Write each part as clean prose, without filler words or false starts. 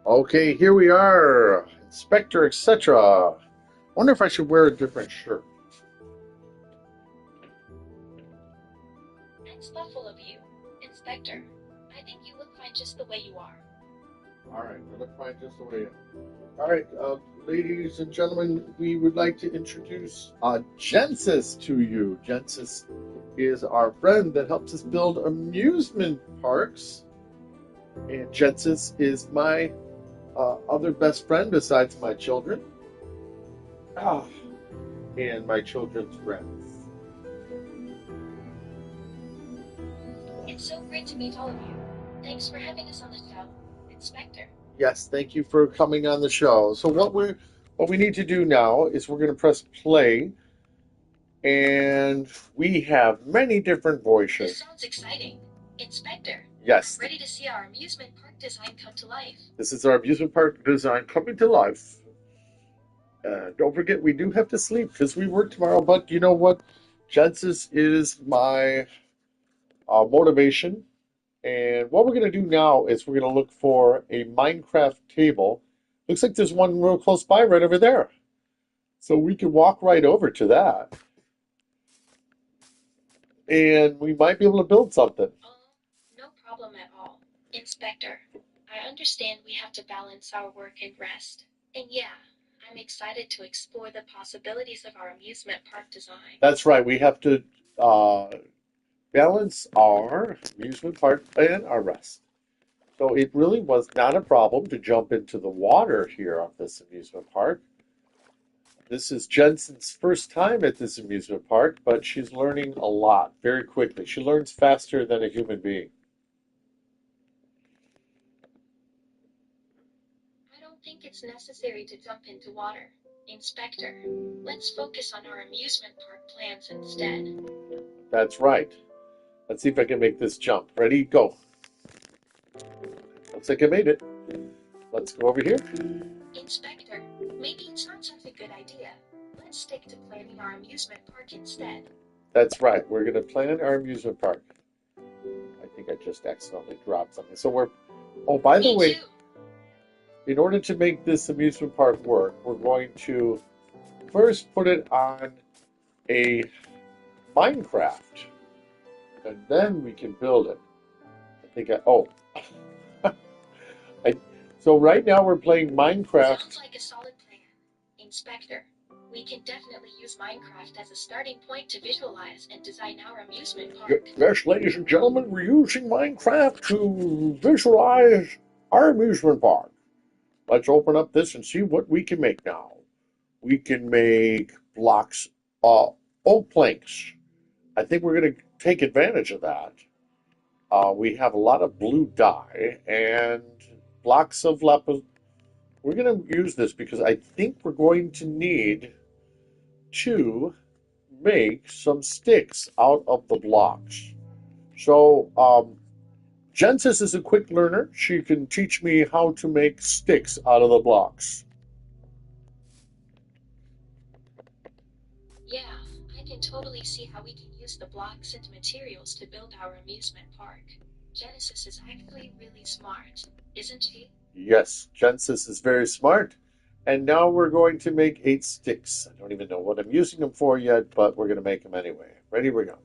Okay, here we are. Inspector, etc. Wonder if I should wear a different shirt. That's thoughtful of you, Inspector. I think you look fine just the way you are. All right, I look fine just the way I am. All right, ladies and gentlemen, we would like to introduce Jennsis to you. Jennsis is our friend that helps us build amusement parks. And Jennsis is my other best friend besides my children. Ah, and my children's friends. It's so great to meet all of you. Thanks for having us on the show, Inspector. Yes, thank you for coming on the show. So what we need to do now is we're going to press play, and we have many different This voices. sounds exciting. Inspector, I'm Yes, ready to see our amusement park design come to life. this is our amusement park design coming to life. Don't forget, we do have to sleep because we work tomorrow. But you know what? Jennsis is my motivation. And what we're going to do now is we're going to look for a Minecraft table. Looks like there's one real close by right over there. So we can walk right over to that. And we might be able to build something. Oh, no problem at all. Inspector, I understand we have to balance our work and rest. And yeah, I'm excited to explore the possibilities of our amusement park design. That's right. We have to uh, balance our amusement park and our rest. So it really was not a problem to jump into the water here on this amusement park. This is Jensen's first time at this amusement park, but she's learning a lot very quickly. She learns faster than a human being. I don't think it's necessary to jump into water. Inspector, let's focus on our amusement park plans instead. That's right. Let's see if I can make this jump. Ready? Go. Looks like I made it. Let's go over here. Inspector, maybe it's not such a good idea. Let's stick to planning our amusement park instead. That's right. We're going to plan our amusement park. I think I just accidentally dropped something. Oh, by the Me way, too. in order to make this amusement park work, we're going to first put it on a Minecraft, and then we can build it. Oh, I, so right now we're playing Minecraft. Sounds like a solid plan. Inspector, we can definitely use Minecraft as a starting point to visualize and design our amusement park. Yes, ladies and gentlemen, we're using Minecraft to visualize our amusement park. Let's open up this and see what we can make now. We can make blocks, oak planks. I think we're going to take advantage of that. We have a lot of blue dye and blocks of lapis. We're going to use this because I think we're going to need to make some sticks out of the blocks. So, Jennsis is a quick learner. She can teach me how to make sticks out of the blocks. Yeah, I can totally see how we can use the blocks and materials to build our amusement park. Genesis is actually really smart, isn't she? Yes, Jennsis is very smart. And now we're going to make 8 sticks. I don't even know what I'm using them for yet, but we're going to make them anyway. Ready, we go.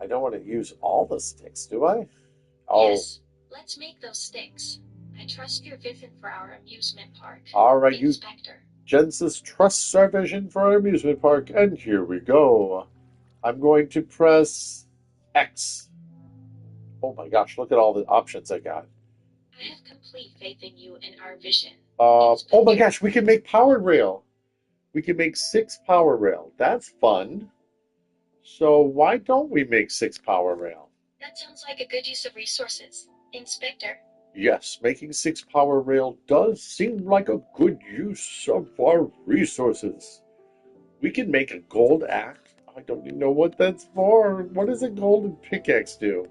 I don't want to use all the sticks, do I? Oh, Yes, let's make those sticks. I trust your vision for our amusement park, all right, Inspector. Jennsis trusts our vision for our amusement park, and here we go. I'm going to press X. Oh my gosh, look at all the options I got. I have complete faith in you and our vision, Oh my Inspector. gosh, we can make power rail. We can make 6 power rail. That's fun. So why don't we make 6 power rail? That sounds like a good use of resources, Inspector. Yes, making 6 power rail does seem like a good use of our resources. We can make a gold axe. I don't even know what that's for. What does a golden pickaxe do?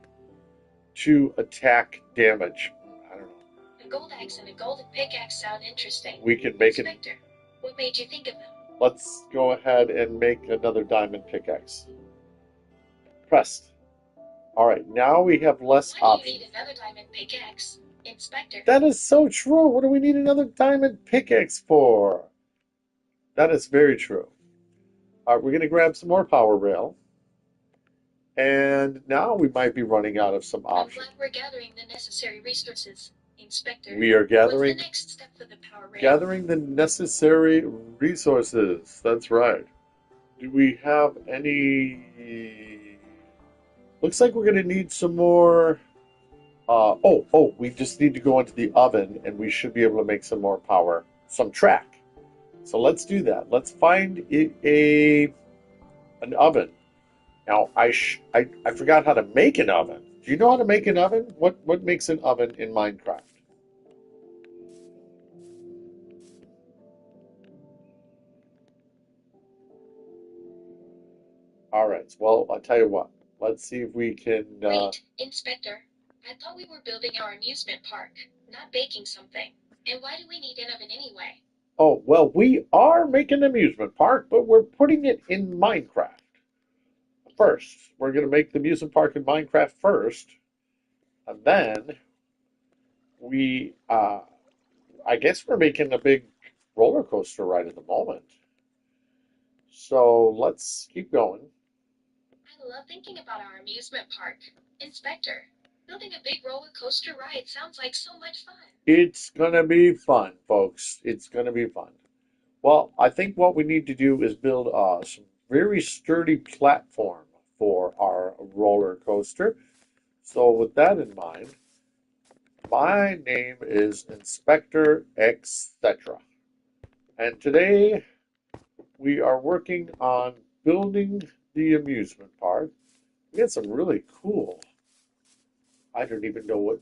To attack damage. I don't know. A gold axe and a golden pickaxe sound interesting. We can make it. Inspector, what made you think of them? Let's go ahead and make another diamond pickaxe. Pressed. All right, now we have less Why do you options. need another diamond pickaxe? Inspector. That is so true. What do we need another diamond pickaxe for? That is very true. All right, we're going to grab some more power rail. And now we might be running out of some I'm options. glad we're gathering the necessary resources, Inspector. We are What's gathering the next step for the power rail? gathering the necessary resources. That's right. Do we have any? Looks like we're going to need some more. We just need to go into the oven and we should be able to make some more power, some track. So let's do that. Let's find an oven. Now, I forgot how to make an oven. Do you know how to make an oven? What makes an oven in Minecraft? All right. Well, I'll tell you what. Let's see if we can. Wait, Inspector. I thought we were building our amusement park, not baking something. And why do we need an oven anyway? Oh, well, we are making an amusement park, but we're putting it in Minecraft first. We're going to make the amusement park in Minecraft first, and then I guess we're making a big roller coaster right at the moment. So let's keep going. I love thinking about our amusement park. Inspector, building a big roller coaster ride sounds like so much fun. It's gonna be fun, folks. It's gonna be fun. Well, I think what we need to do is build some very sturdy platform for our roller coaster. So with that in mind, my name is Inspector Etcetera. And today we are working on building the amusement park. We had some really cool, I don't even know what,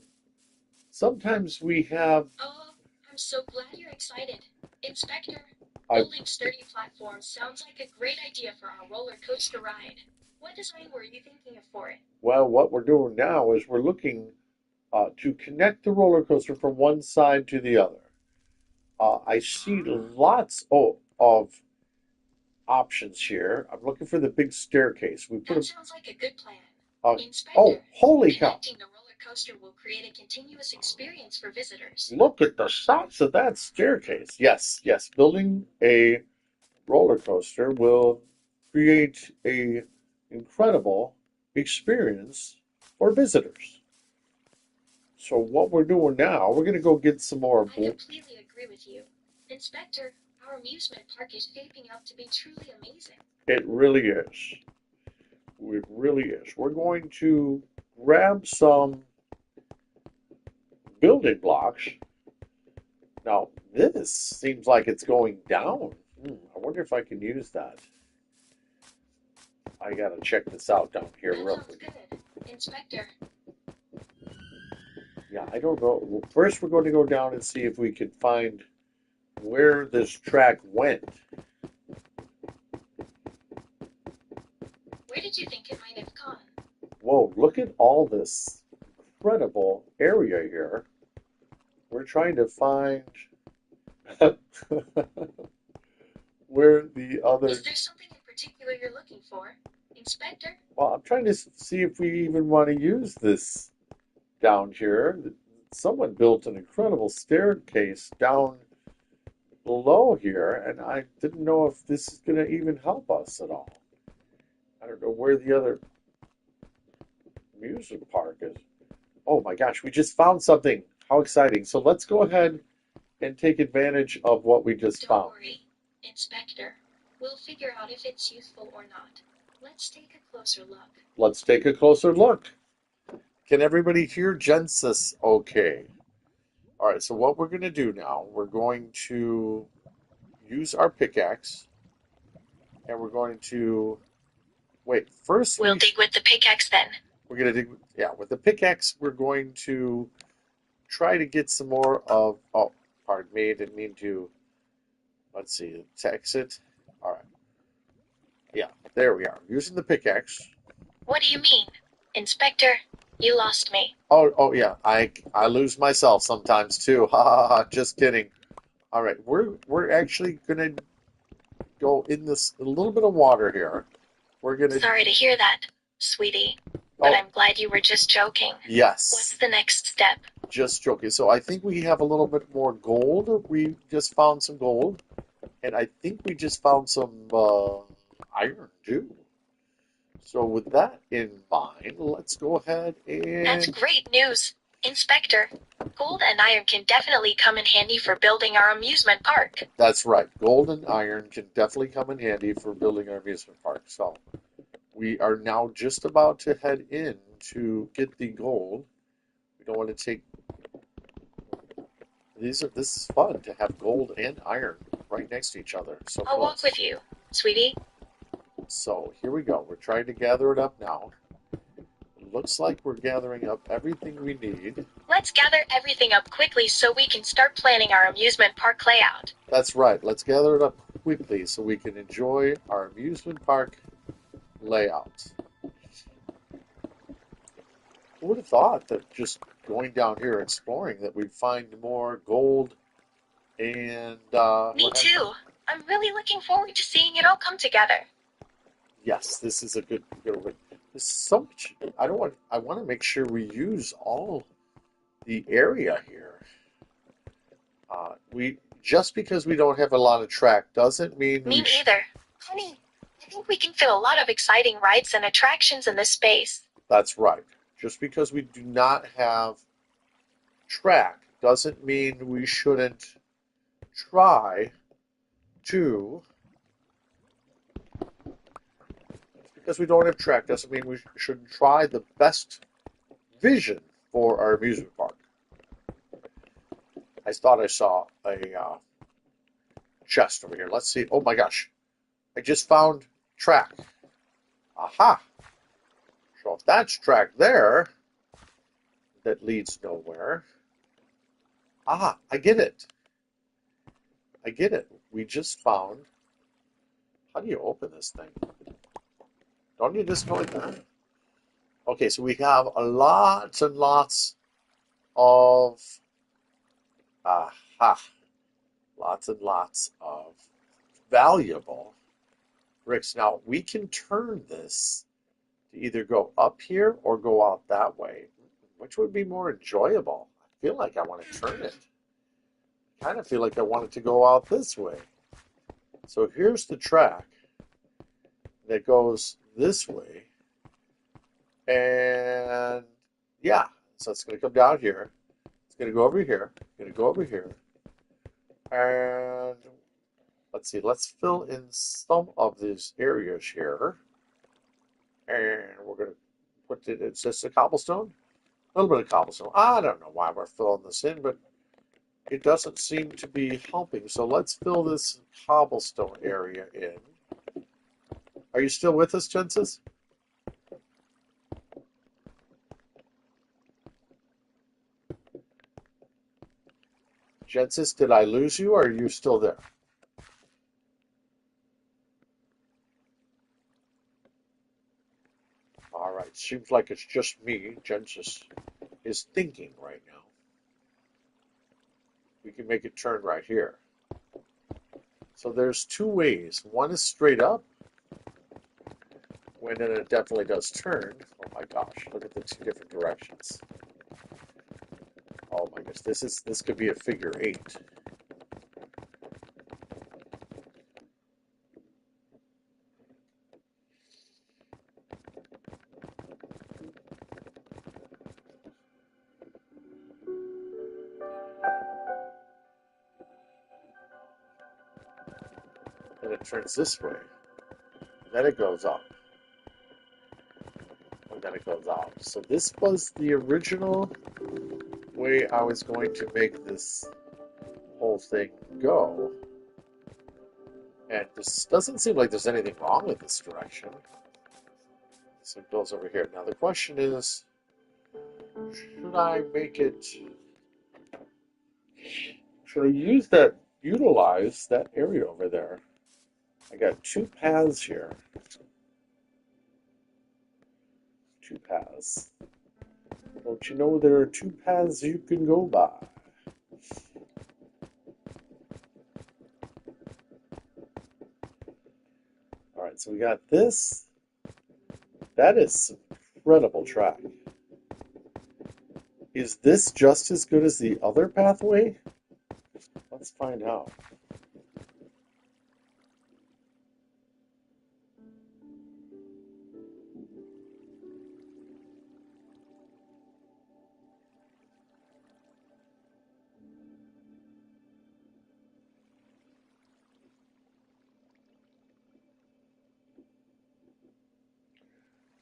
sometimes we have, Oh, I'm so glad you're excited. Inspector, I, building sturdy platforms sounds like a great idea for our roller coaster ride. What design were you thinking of for it? well, what we're doing now is we're looking to connect the roller coaster from one side to the other. I see lots of options here. I'm looking for the big staircase. We put That sounds like a good plan. a, Inspector, holy cow. connecting the roller coaster will create a continuous experience for visitors. Look at the size of that staircase. Yes, yes. Building a roller coaster will create a incredible experience for visitors. So what we're doing now, we're going to go get some more. I completely agree with you. Inspector, our amusement park is shaping up to be truly amazing. It really is. It really is. We're going to grab some building blocks. Now, this seems like it's going down. I wonder if I can use that. I gotta check this out down here That real sounds quick. good. Inspector, Yeah, I don't know. Well, first, we're going to go down and see if we can find where this track went. where did you think it might have gone? Whoa, look at all this incredible area here. We're trying to find where the other. Is there something in particular you're looking for? Inspector? Well, I'm trying to see if we even want to use this down here. Someone built an incredible staircase down below here, and I didn't know if this is going to even help us at all. I don't know where the other amusement park is. Oh my gosh, we just found something. How exciting. So let's go ahead and take advantage of what we just Don't found. worry, Inspector. We'll figure out if it's useful or not. Let's take a closer look. Let's take a closer look. Can everybody hear Jennsis okay? All right, so what we're going to do now, we're going to use our pickaxe and we're going to wait. First, We'll dig with the pickaxe then. we're going to dig, yeah, with the pickaxe, we're going to try to get some more of, oh, pardon me, I didn't mean to, let's see, to exit. All right. Yeah, there we are, using the pickaxe. What do you mean? Inspector, you lost me. Oh yeah, I lose myself sometimes too. Ha ha ha, just kidding. All right, we're actually gonna go in this a little bit of water here. We're gonna Sorry to hear that, sweetie. But I'm glad you were just joking. Yes. What's the next step? Just joking. So I think we have a little bit more gold. We just found some gold. And I think we just found some iron too. So with that in mind, let's go ahead That's and... great news, Inspector. Gold and iron can definitely come in handy for building our amusement park. That's right. Gold and iron can definitely come in handy for building our amusement park. So we are now just about to head in to get the gold. We don't want to take... This is fun to have gold and iron right next to each other. So I'll walk with you, sweetie. So here we go. We're trying to gather it up now. It looks like we're gathering up everything we need. Let's gather everything up quickly so we can start planning our amusement park layout. That's right. Let's gather it up quickly so we can enjoy our amusement park layout. Who would have thought that just going down here exploring that we'd find more gold and Me too. I'm really looking forward to seeing it all come together. Yes, this is a good one. There's so much. I want to make sure we use all the area here. We just because we don't have a lot of track doesn't mean Me neither. Honey, I think we can fit a lot of exciting rides and attractions in this space. That's right. Just because we do not have track doesn't mean we shouldn't try to. Because we don't have track doesn't mean we shouldn't try the best vision for our amusement park. I thought I saw a chest over here. Let's see. Oh my gosh. I just found track. Aha. So if that's track there, that leads nowhere. Aha, I get it. I get it. We just found... How do you open this thing? Don't you just go like that? Okay, so we have lots and lots of... Aha. Lots and lots of valuable bricks. Now, we can turn this to either go up here or go out that way. Which would be more enjoyable? I feel like I want to turn it. I kind of feel like I want it to go out this way. So here's the track that goes this way. And yeah, so it's going to come down here. It's going to go over here. It's going to go over here. And let's see, let's fill in some of these areas here. And we're going to put it, it's just a cobblestone. A little bit of cobblestone. I don't know why we're filling this in, but it doesn't seem to be helping. So let's fill this cobblestone area in. Are you still with us, Jennsis? Jennsis, did I lose you or are you still there? All right, seems like it's just me. Jennsis is thinking right now. We can make it turn right here. So there's two ways. One is straight up, when then it definitely does turn. Oh my gosh, look at the two different directions. Oh my gosh, this could be a figure 8. And it turns this way. Then it goes up. And then it goes out. So this was the original way I was going to make this whole thing go. And this doesn't seem like there's anything wrong with this direction. So it goes over here. Now the question is, should I make it... Should I utilize that area over there? I got 2 paths here. 2 paths. Don't you know there are 2 paths you can go by? Alright, so we got this. That is some incredible track. Is this just as good as the other pathway? Let's find out.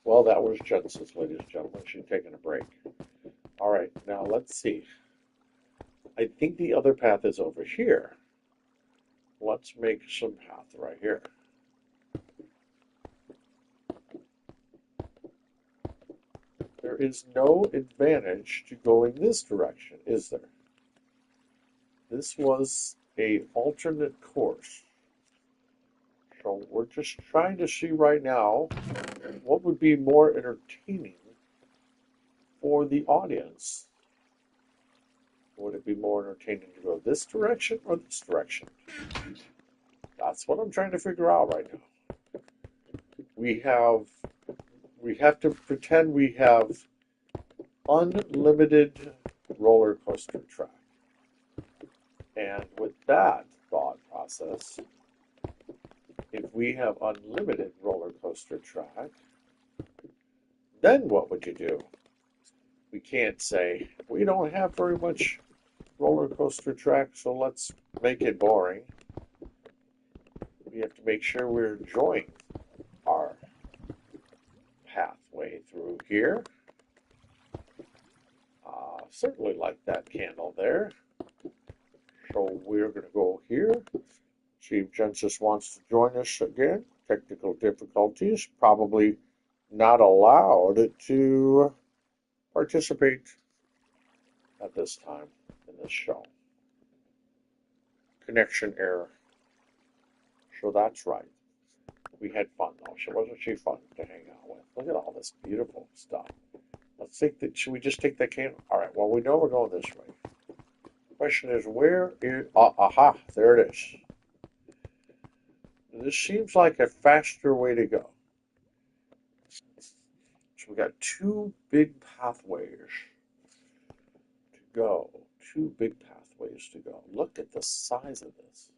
Well, that was Jennsis, ladies and gentlemen. She's taking a break. All right, now let's see. I think the other path is over here. Let's make some path right here. There is no advantage to going this direction, is there? This was an alternate course. So we're just trying to see right now what would be more entertaining for the audience. Would it be more entertaining to go this direction or this direction? That's what I'm trying to figure out right now. We have to pretend we have unlimited roller coaster track. And with that thought process, if we have unlimited roller coaster track, then what would you do? We can't say, we don't have very much roller coaster track, so let's make it boring. We have to make sure we're enjoying our pathway through here. Certainly like that candle there. So we're going to go here. See if Jennsis wants to join us again. Technical difficulties. Probably not allowed to participate at this time in this show. Connection error. So that's right. We had fun though. So wasn't she fun to hang out with? Look at all this beautiful stuff. Let's take that. Should we just take that candle? All right. Well, we know we're going this way. The question is, where is? Aha! There it is. This seems like a faster way to go. So we got two big pathways to go. Two big pathways to go. Look at the size of this.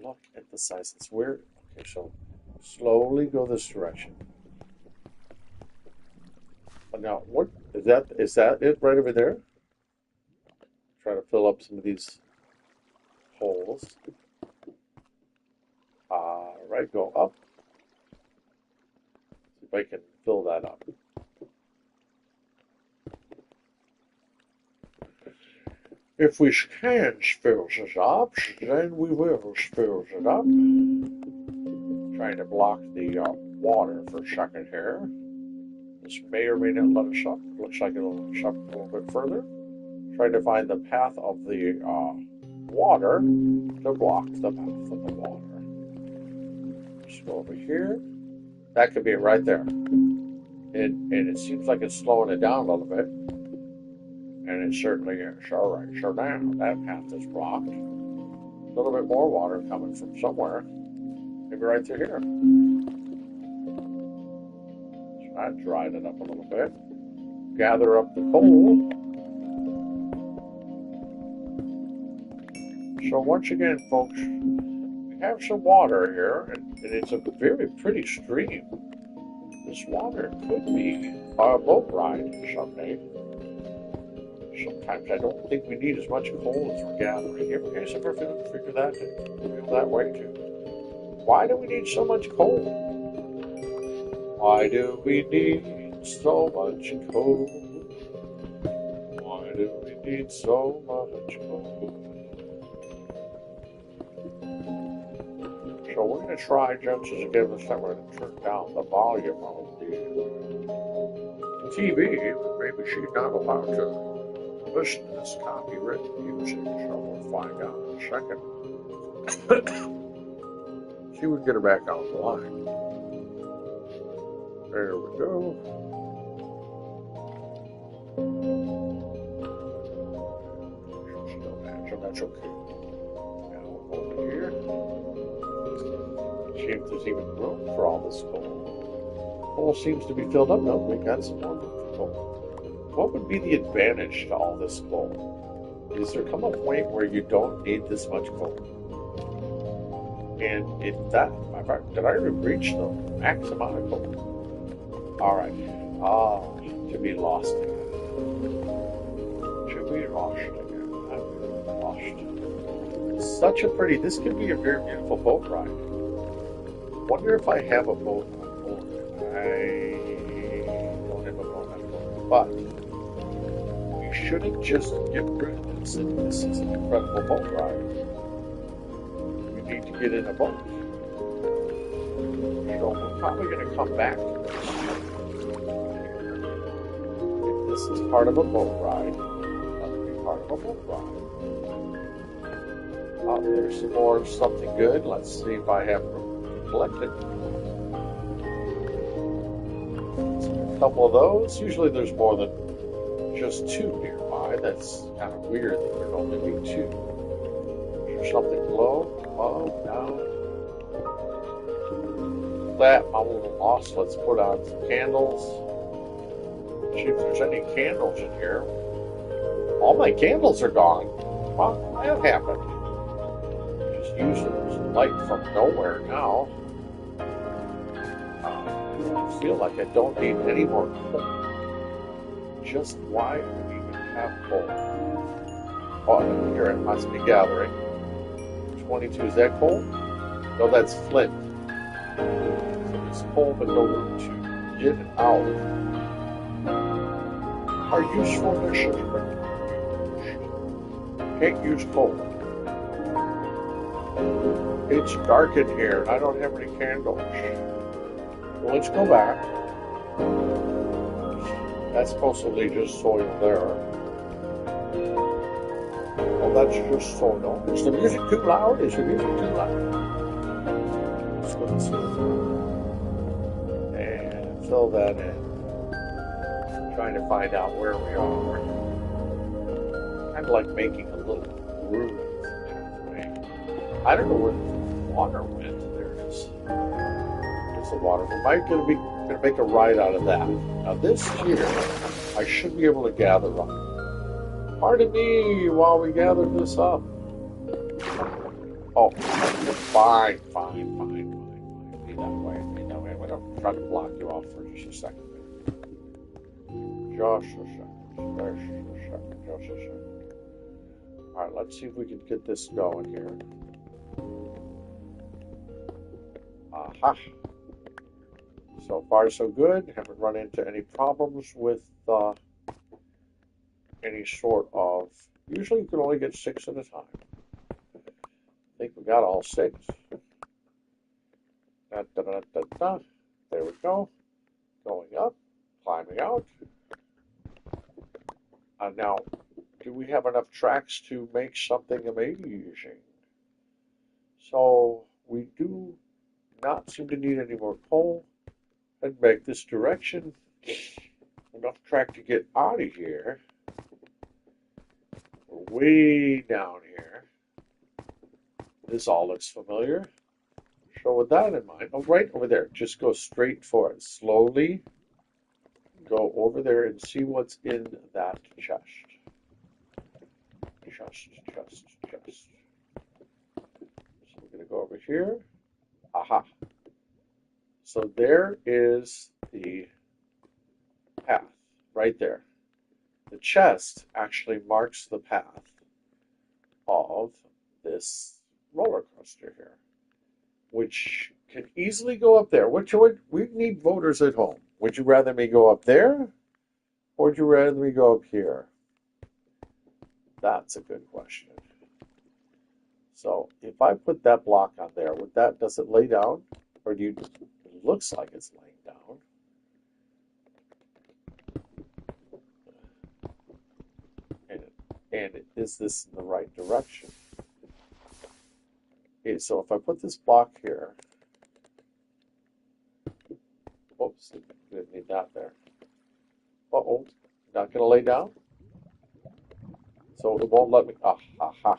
Look at the size of this. Where? Okay, so slowly go this direction. Now, what is that? Is that it right over there? Try to fill up some of these holes. Right, go up. See if I can fill that up. If we can fill it up, then we will fill it up. Trying to block the water for a second here. This may or may not let us up. Looks like it'll let us up a little bit further. Trying to find the path of the water to block the path of the water. Just go over here. That could be it right there. And it seems like it's slowing it down a little bit. And it certainly is. All right, so now that path is blocked. A little bit more water coming from somewhere. Maybe right through here. So that dried it up a little bit. Gather up the coal. So once again, folks, we have some water here, and it's a very pretty stream. This water could be a boat ride someday. Sometimes I don't think we need as much coal as we're gathering. You guys ever figure that way too? Why do we need so much coal? Why do we need so much coal? Why do we need so much coal? So we're going to try Jennsis again this time. We're going to turn down the volume of the TV. Maybe she's not allowed to listen to this copywritten music, so we'll find out in a second. See if we can get her back on the line. There we go. Still bad, so that's okay. Now over here. See if there's even room for all this coal. Coal seems to be filled up. No, we got some more coal. What would be the advantage to all this coal? Is there come a point where you don't need this much coal? And if that, did I reach the max amount of coal? All right. To be lost again. To be lost again. I'm lost. Such a pretty. This could be a very beautiful boat ride. Wonder if I have a boat on board. I don't have a boat on board, but we shouldn't just get rid of this. This is an incredible boat ride. We need to get in a boat. So we're probably going to come back to this. If this is part of a boat ride, that'll be part of a boat ride. There's some more of something good. Let's see if I have collected. A couple of those. Usually there's more than just two nearby. That's kind of weird that there'd only be two. Is there something below? Above? Down? That I'm a little lost. Let's put on some candles. See if there's any candles in here. All my candles are gone. Well, that happened. Just using light from nowhere now. I feel like I don't need any more coal. Just why do we even have coal? Oh, here it must be gathering. 22, is that coal? No, that's flint. So it's coal, but no room to get it out. Our usefulness is reduced. Can't use coal. It's dark in here. I don't have any candles. Well, let's go back. That's supposedly just soil there. Oh, that's just soil. Is the music too loud? Is the music too loud? Let's go to soil. And fill that in. Trying to find out where we are. Kind of like making a little groove. I don't know where the water went. There it is. There's the water. We might gonna make a ride out of that. Now this here, I should be able to gather up. Pardon me while we gather this up. Oh, fine. Be that way. I'm gonna try to block you off for just a second. Just a second. All right, let's see if we can get this going here. Aha. So far, so good. Haven't run into any problems with any sort of... Usually you can only get 6 at a time. I think we got all 6. There we go. Going up, climbing out. Now, do we have enough tracks to make something amazing? So we do not seem to need any more coal. And back this direction. Enough track to get out of here. We're way down here. This all looks familiar. So with that in mind, oh, right over there. Just go straight for it. Slowly go over there and see what's in that chest. Chest. So we're going to go over here. Aha. So there is the path right there. The chest actually marks the path of this roller coaster here, which can easily go up there. We need voters at home. Would you rather me go up there, or would you rather me go up here? That's a good question. So if I put that block on there, does it lay down? Or it looks like it's laying down. And is this in the right direction? Okay, so if I put this block here, oops, didn't need that there. Uh-oh, not gonna lay down? So it won't let me, aha.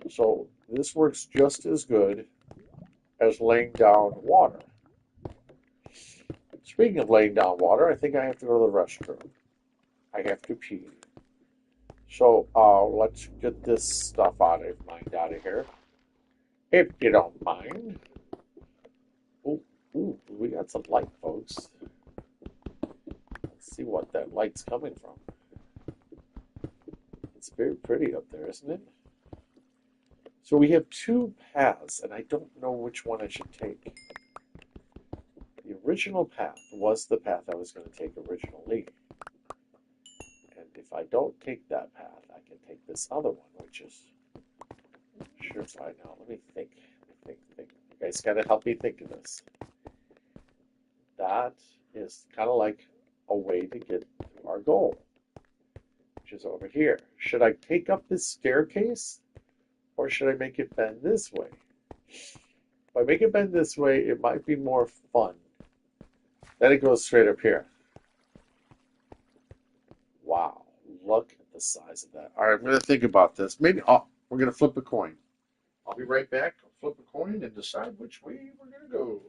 So This works just as good as laying down water. Speaking of laying down water, I think I have to go to the restroom. I have to pee. So let's get this stuff out of here. If you don't mind. Ooh, we got some light, folks. Let's see what that light's coming from. It's very pretty up there, isn't it? So we have two paths, and I don't know which one I should take. The original path was the path I was going to take originally. And if I don't take that path, I can take this other one, which is surefire now. Let me think. You guys got to help me think of this. That is kind of like a way to get to our goal, which is over here. Should I take up this staircase, or should I make it bend this way? If I make it bend this way, it might be more fun. Then it goes straight up here. Wow, look at the size of that. All right, I'm going to think about this. Maybe we're going to flip a coin. I'll be right back. I'll flip a coin and decide which way we're going to go.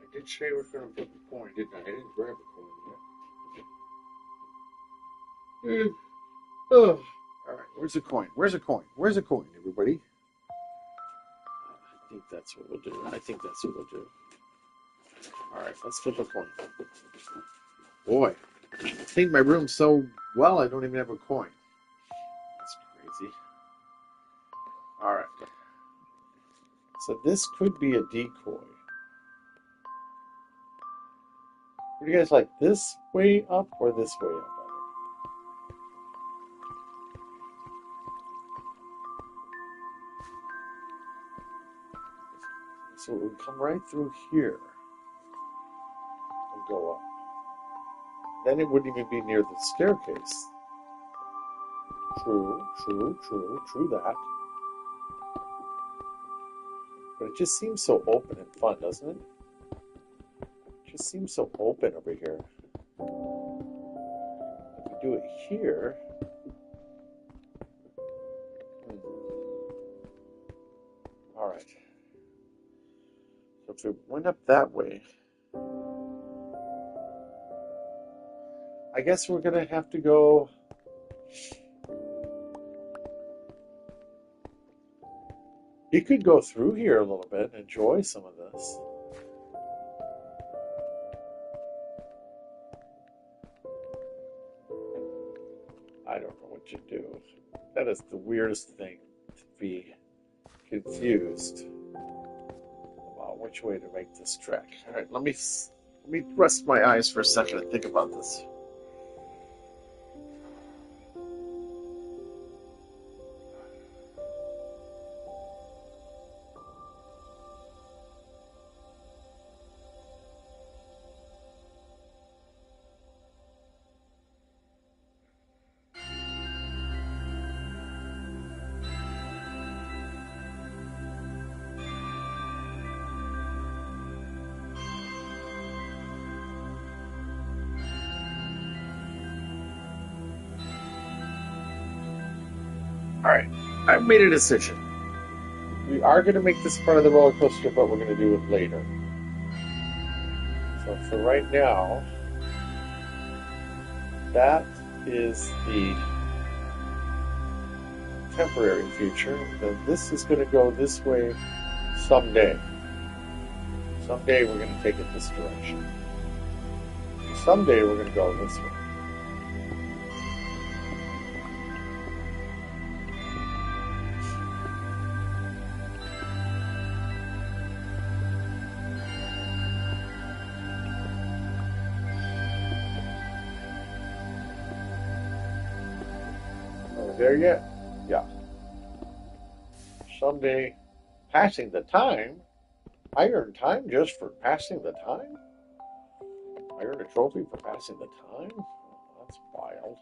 I did say I was going to flip a coin, didn't I? I didn't grab a coin yet. Oh. All right, where's the coin? Where's a coin? Where's a coin, everybody? I think that's what we'll do. All right, let's flip a coin. Boy, I cleaned my room so well I don't even have a coin. That's crazy. All right. So this could be a decoy. What do you guys like, this way up or this way up? So it would come right through here and go up. Then it wouldn't even be near the staircase. True that. But it just seems so open and fun, doesn't it? It just seems so open over here. If we do it here... Alright. So if we went up that way... I guess we're going to have to go... You could go through here a little bit and enjoy some of this. I don't know what you do. That is the weirdest thing, to be confused about which way to make this trek. All right, let me rest my eyes for a second and think about this. Alright, I've made a decision. We are going to make this part of the roller coaster, but we're going to do it later. So for right now, that is the temporary future. Then this is going to go this way someday. Someday we're going to take it this direction. Someday we're going to go this way. Are we there yet? Yeah. Someday, passing the time. I earned time just for passing the time? I earned a trophy for passing the time? Oh, that's wild.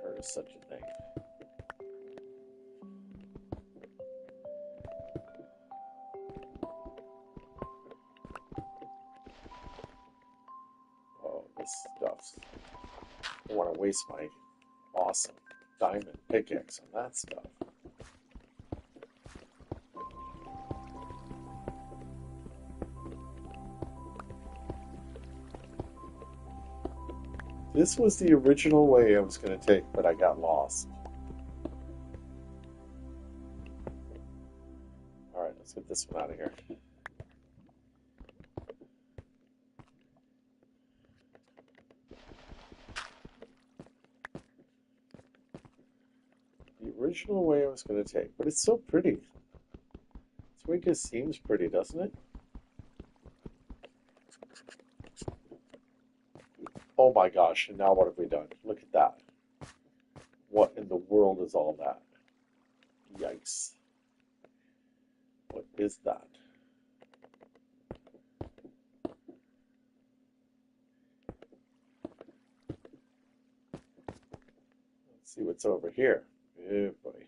There is such a thing. Oh, this stuff. I don't want to waste my awesome diamond pickaxe on that stuff. This was the original way I was going to take, but I got lost. Alright, let's get this one out of here. The original way I was going to take, but it's so pretty. This way just seems pretty, doesn't it? Oh my gosh, and now what have we done? Look at that. What in the world is all that? Yikes. What is that? Let's see what's over here. Oh boy.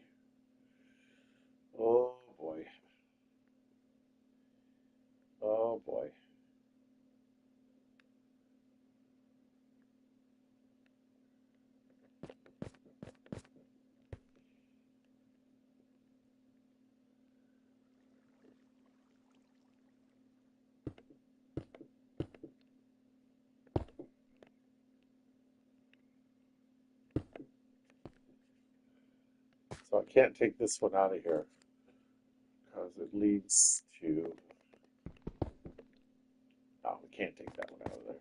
Oh boy. Oh boy. So I can't take this one out of here because it leads to... No, we can't take that one out of there.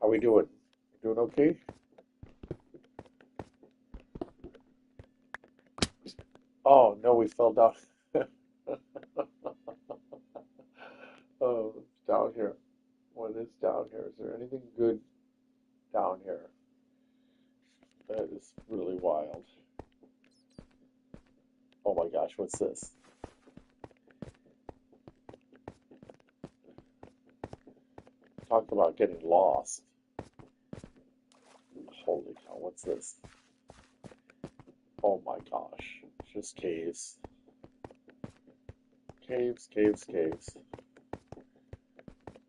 How we doing? Doing okay? Oh, no, we fell down. Oh, it's down here. What is down here? Is there anything good down here? That is really wild. Oh my gosh, what's this? Talk about getting lost. Holy cow, what's this? Oh my gosh, it's just caves. Caves, caves, caves.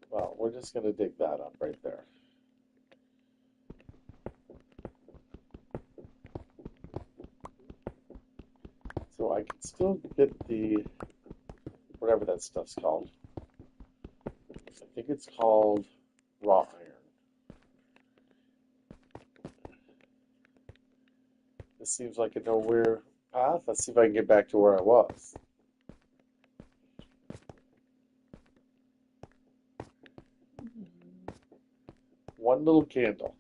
Well, we're just going to dig that up right there. So I can still get the, whatever that stuff's called. I think it's called raw iron. This seems like a nowhere path. Let's see if I can get back to where I was. One little candle.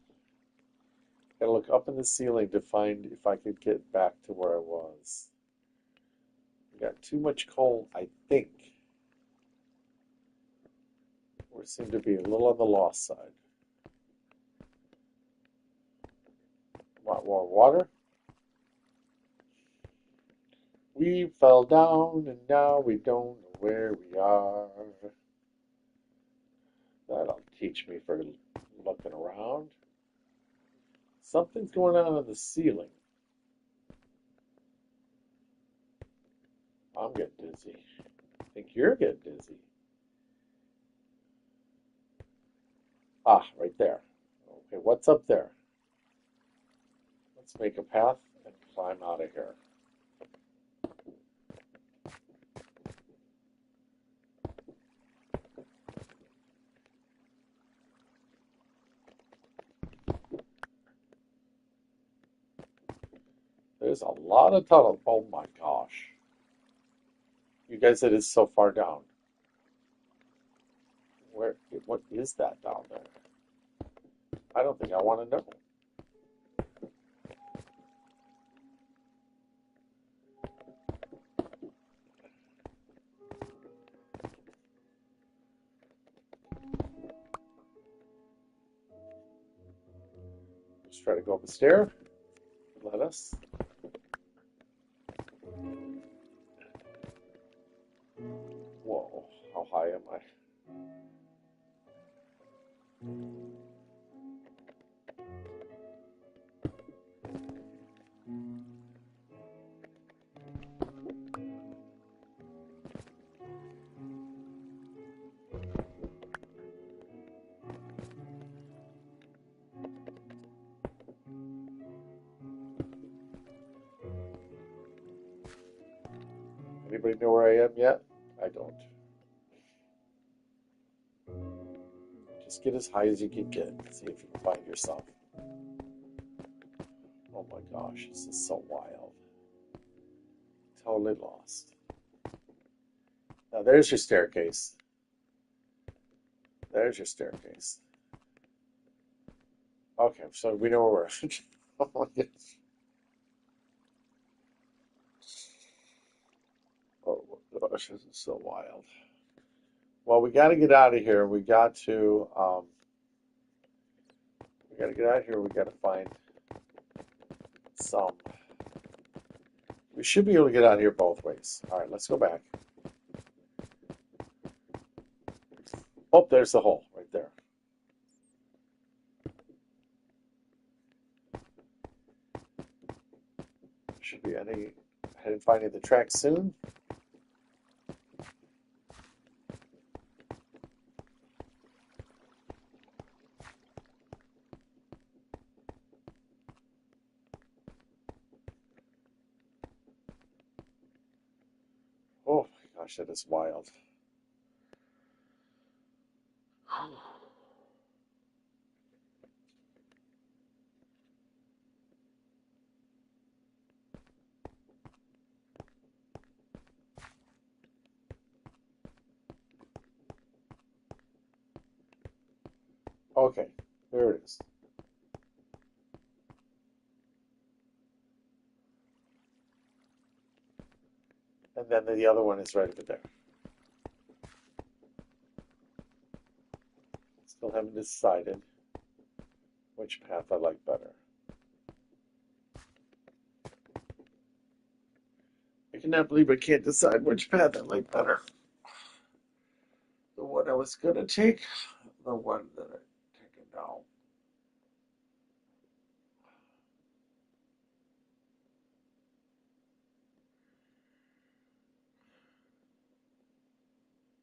Gotta look up in the ceiling to find if I could get back to where I was. We got too much coal, I think. We seem to be a little on the lost side. Want more water? We fell down and now we don't know where we are. That'll teach me for looking around. Something's going on the ceiling. I'm getting dizzy. I think you're getting dizzy. Ah, right there. Okay, what's up there? Let's make a path and climb out of here. There's a lot of tunnel. Oh my gosh. You guys, it is so far down. Where, what is that down there? I don't think I want to know. Let's try to go up the stair. Let us. Whoa, how high am I? Anybody know where I am yet? I don't. Just get as high as you can get. See if you can find yourself. Oh my gosh, this is so wild. Totally lost. Now there's your staircase. There's your staircase. Okay, so we know where we're. Oh my gosh. Oh my gosh, this is so wild. Well, we got to get out of here. We got to get out of here. We got to find some. We should be able to get out of here both ways. All right, let's go back. Oh, there's the hole right there. Should be any headed finding the track soon. Oh my gosh, that is wild. Okay, there it is. And then the other one is right over there. Still haven't decided which path I like better. I cannot believe I can't decide which path I like better. The one I was gonna take, the one that I'm taking now.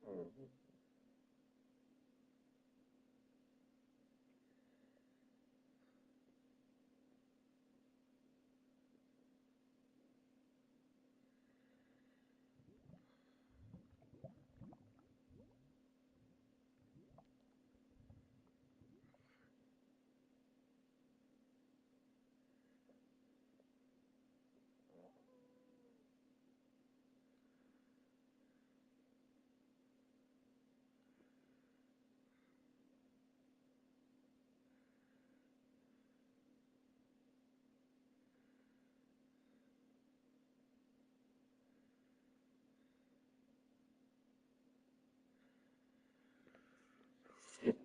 Mhm.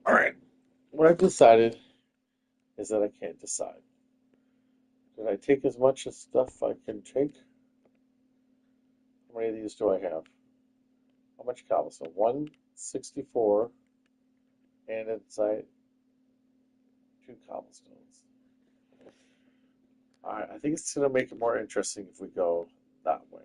All right. What I've decided is that I can't decide. Did I take as much as stuff I can take? How many of these do I have? How much cobblestone? 164, and inside 2 cobblestones. Alright, I think it's going to make it more interesting if we go that way.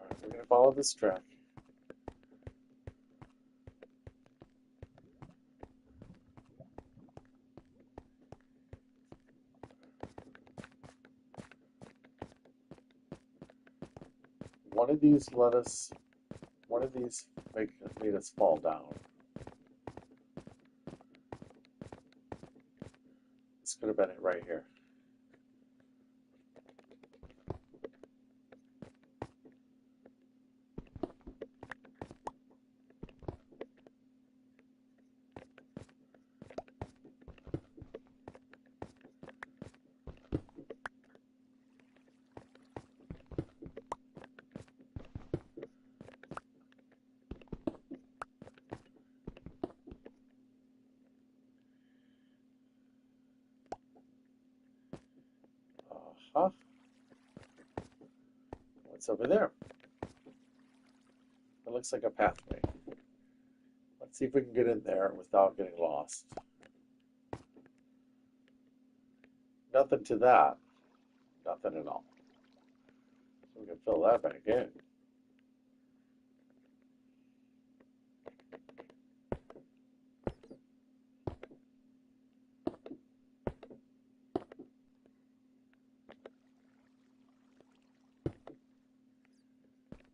Alright, we're going to follow this track. One of these made us fall down. This could have been it right here. Uh-huh. What's over there? It looks like a pathway. Let's see if we can get in there without getting lost. Nothing to that. Nothing at all. So we can fill that back in.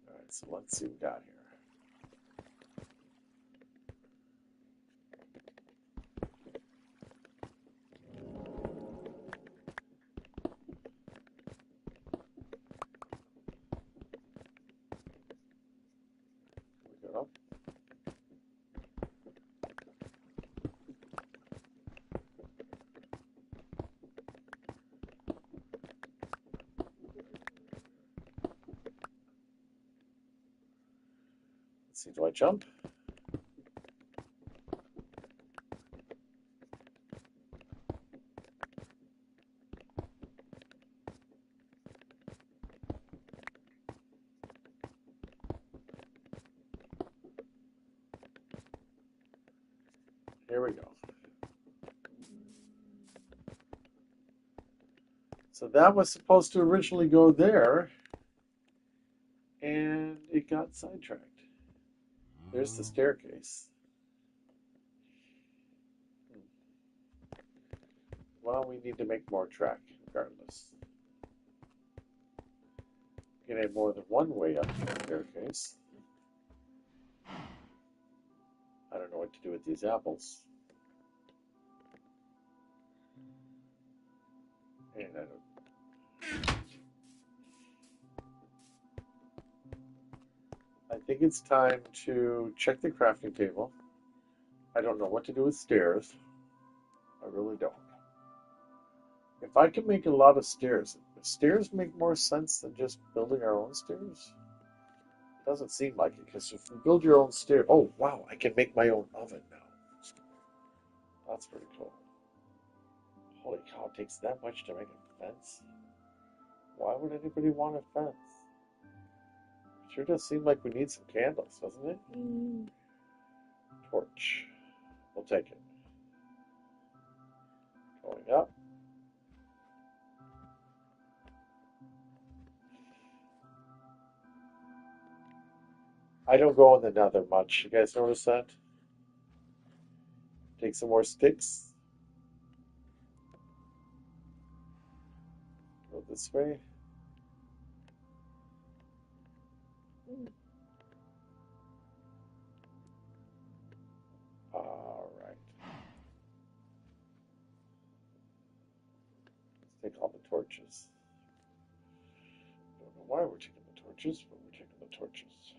Alright, so let's see what we got here. We go. Let's see, do I jump? Here we go. So that was supposed to originally go there, and it got sidetracked. There's the staircase. Well, we need to make more track, regardless. You can have more than one way up the staircase. I don't know what to do with these apples. And I don't. I think it's time to check the crafting table. I don't know what to do with stairs. I really don't. If I can make a lot of stairs, stairs make more sense than just building our own stairs? It doesn't seem like it, because if you build your own stair, oh wow, I can make my own oven now. That's pretty cool. Holy cow, it takes that much to make a fence? Why would anybody want a fence? It sure does seem like we need some candles, doesn't it? Torch. We'll take it. Going up. I don't go in the nether much. You guys notice that? Take some more sticks. Go this way. Alright. Let's take all the torches. Don't know why we're taking the torches, but we're taking the torches.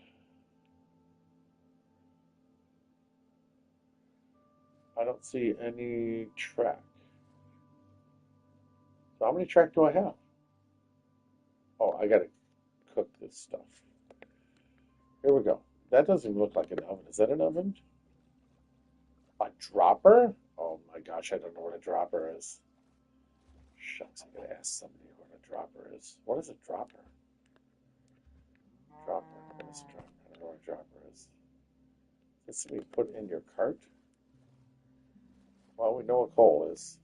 I don't see any track. So how many track do I have? Oh, I gotta cook this stuff. Here we go. That doesn't look like an oven. Is that an oven? A dropper? Oh my gosh, I don't know what a dropper is. Shucks, I gotta ask somebody what a dropper is. What is a dropper? Dropper. What is a dropper? I don't know what a dropper is. Is something you put in your cart? Well, we know what coal is.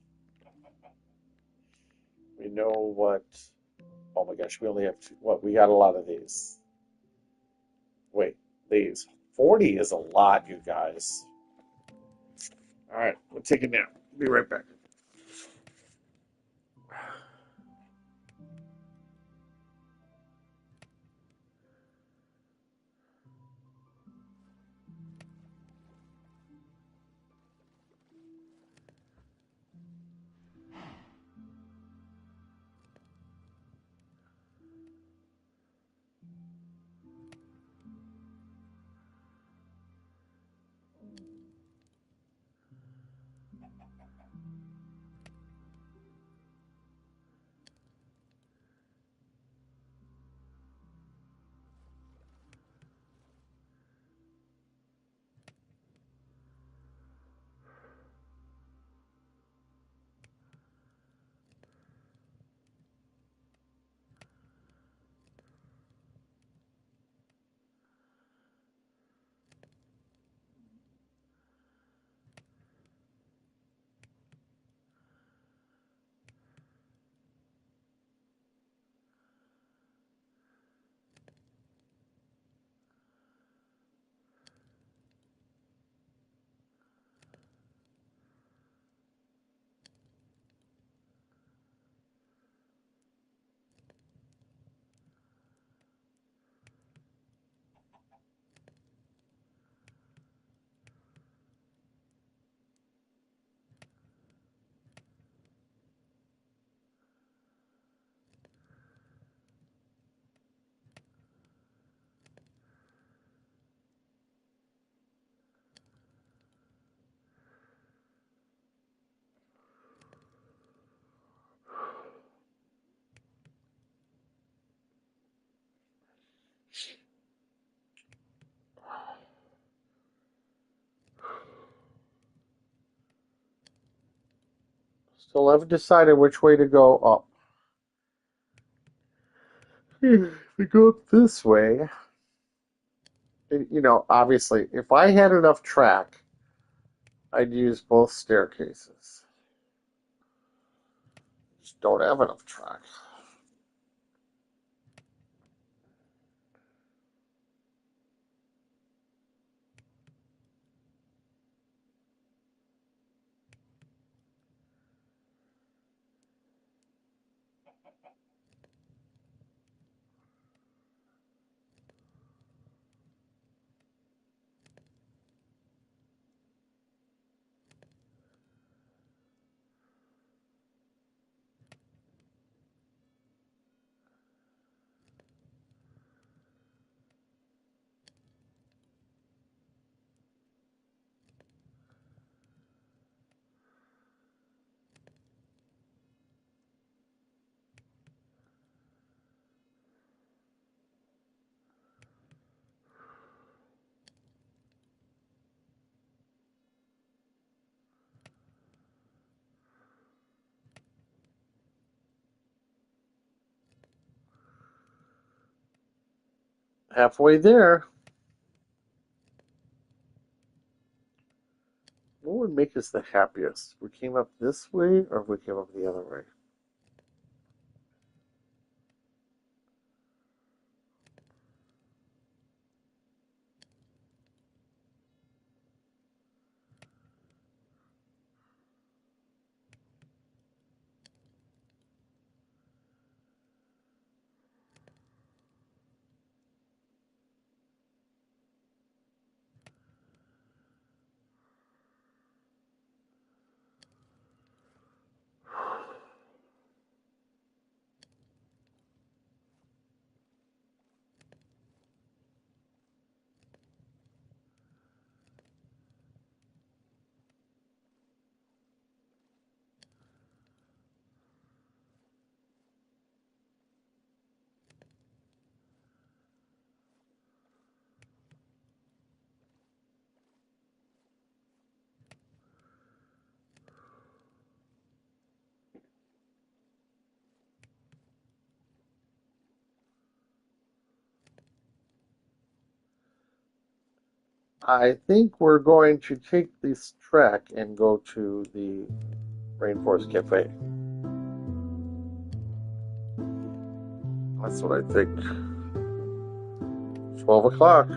We know what. Oh my gosh, we only have two. What? We got a lot of these. Wait, these. 40 is a lot, you guys. All right, we'll take a nap. Be right back. Still haven't decided which way to go up. If we go up this way, obviously, if I had enough track, I'd use both staircases. Just don't have enough track. Halfway there. What would make us the happiest? We came up this way or if we came up the other way? I think we're going to take this track and go to the Rainforest Cafe. That's what I think. 12 o'clock.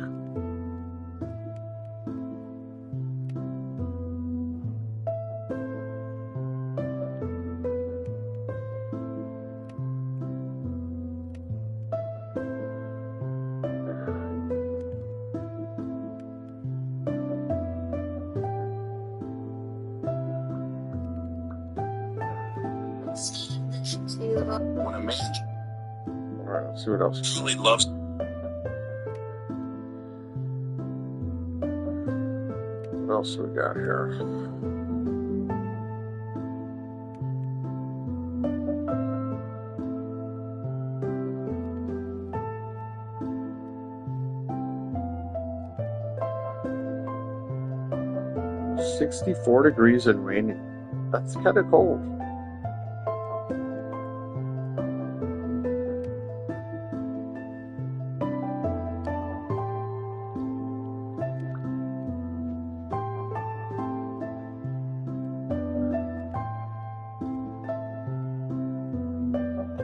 Alright, let's see what else. Absolutely loves. What else we got here? $64 and raining. That's kind of cold.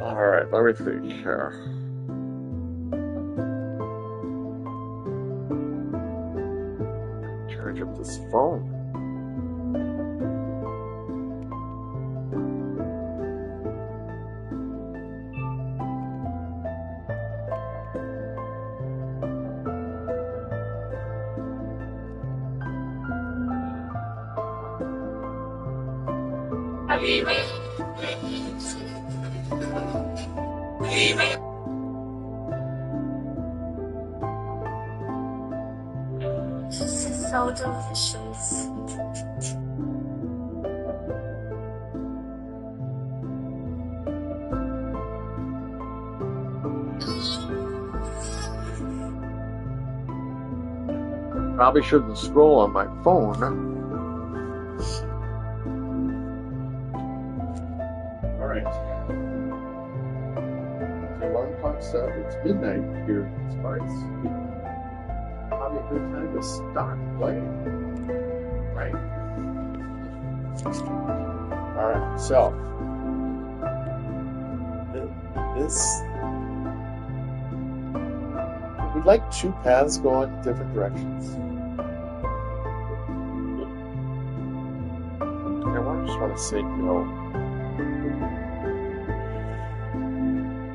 Alright, let me think here. Charge up this phone. This is so delicious. Probably shouldn't scroll on my phone. Alright. The alarm clock said it's midnight here in Sparks. Probably a good time to start playing. Right? Alright, so this we'd like two paths going different directions. I just want to say no.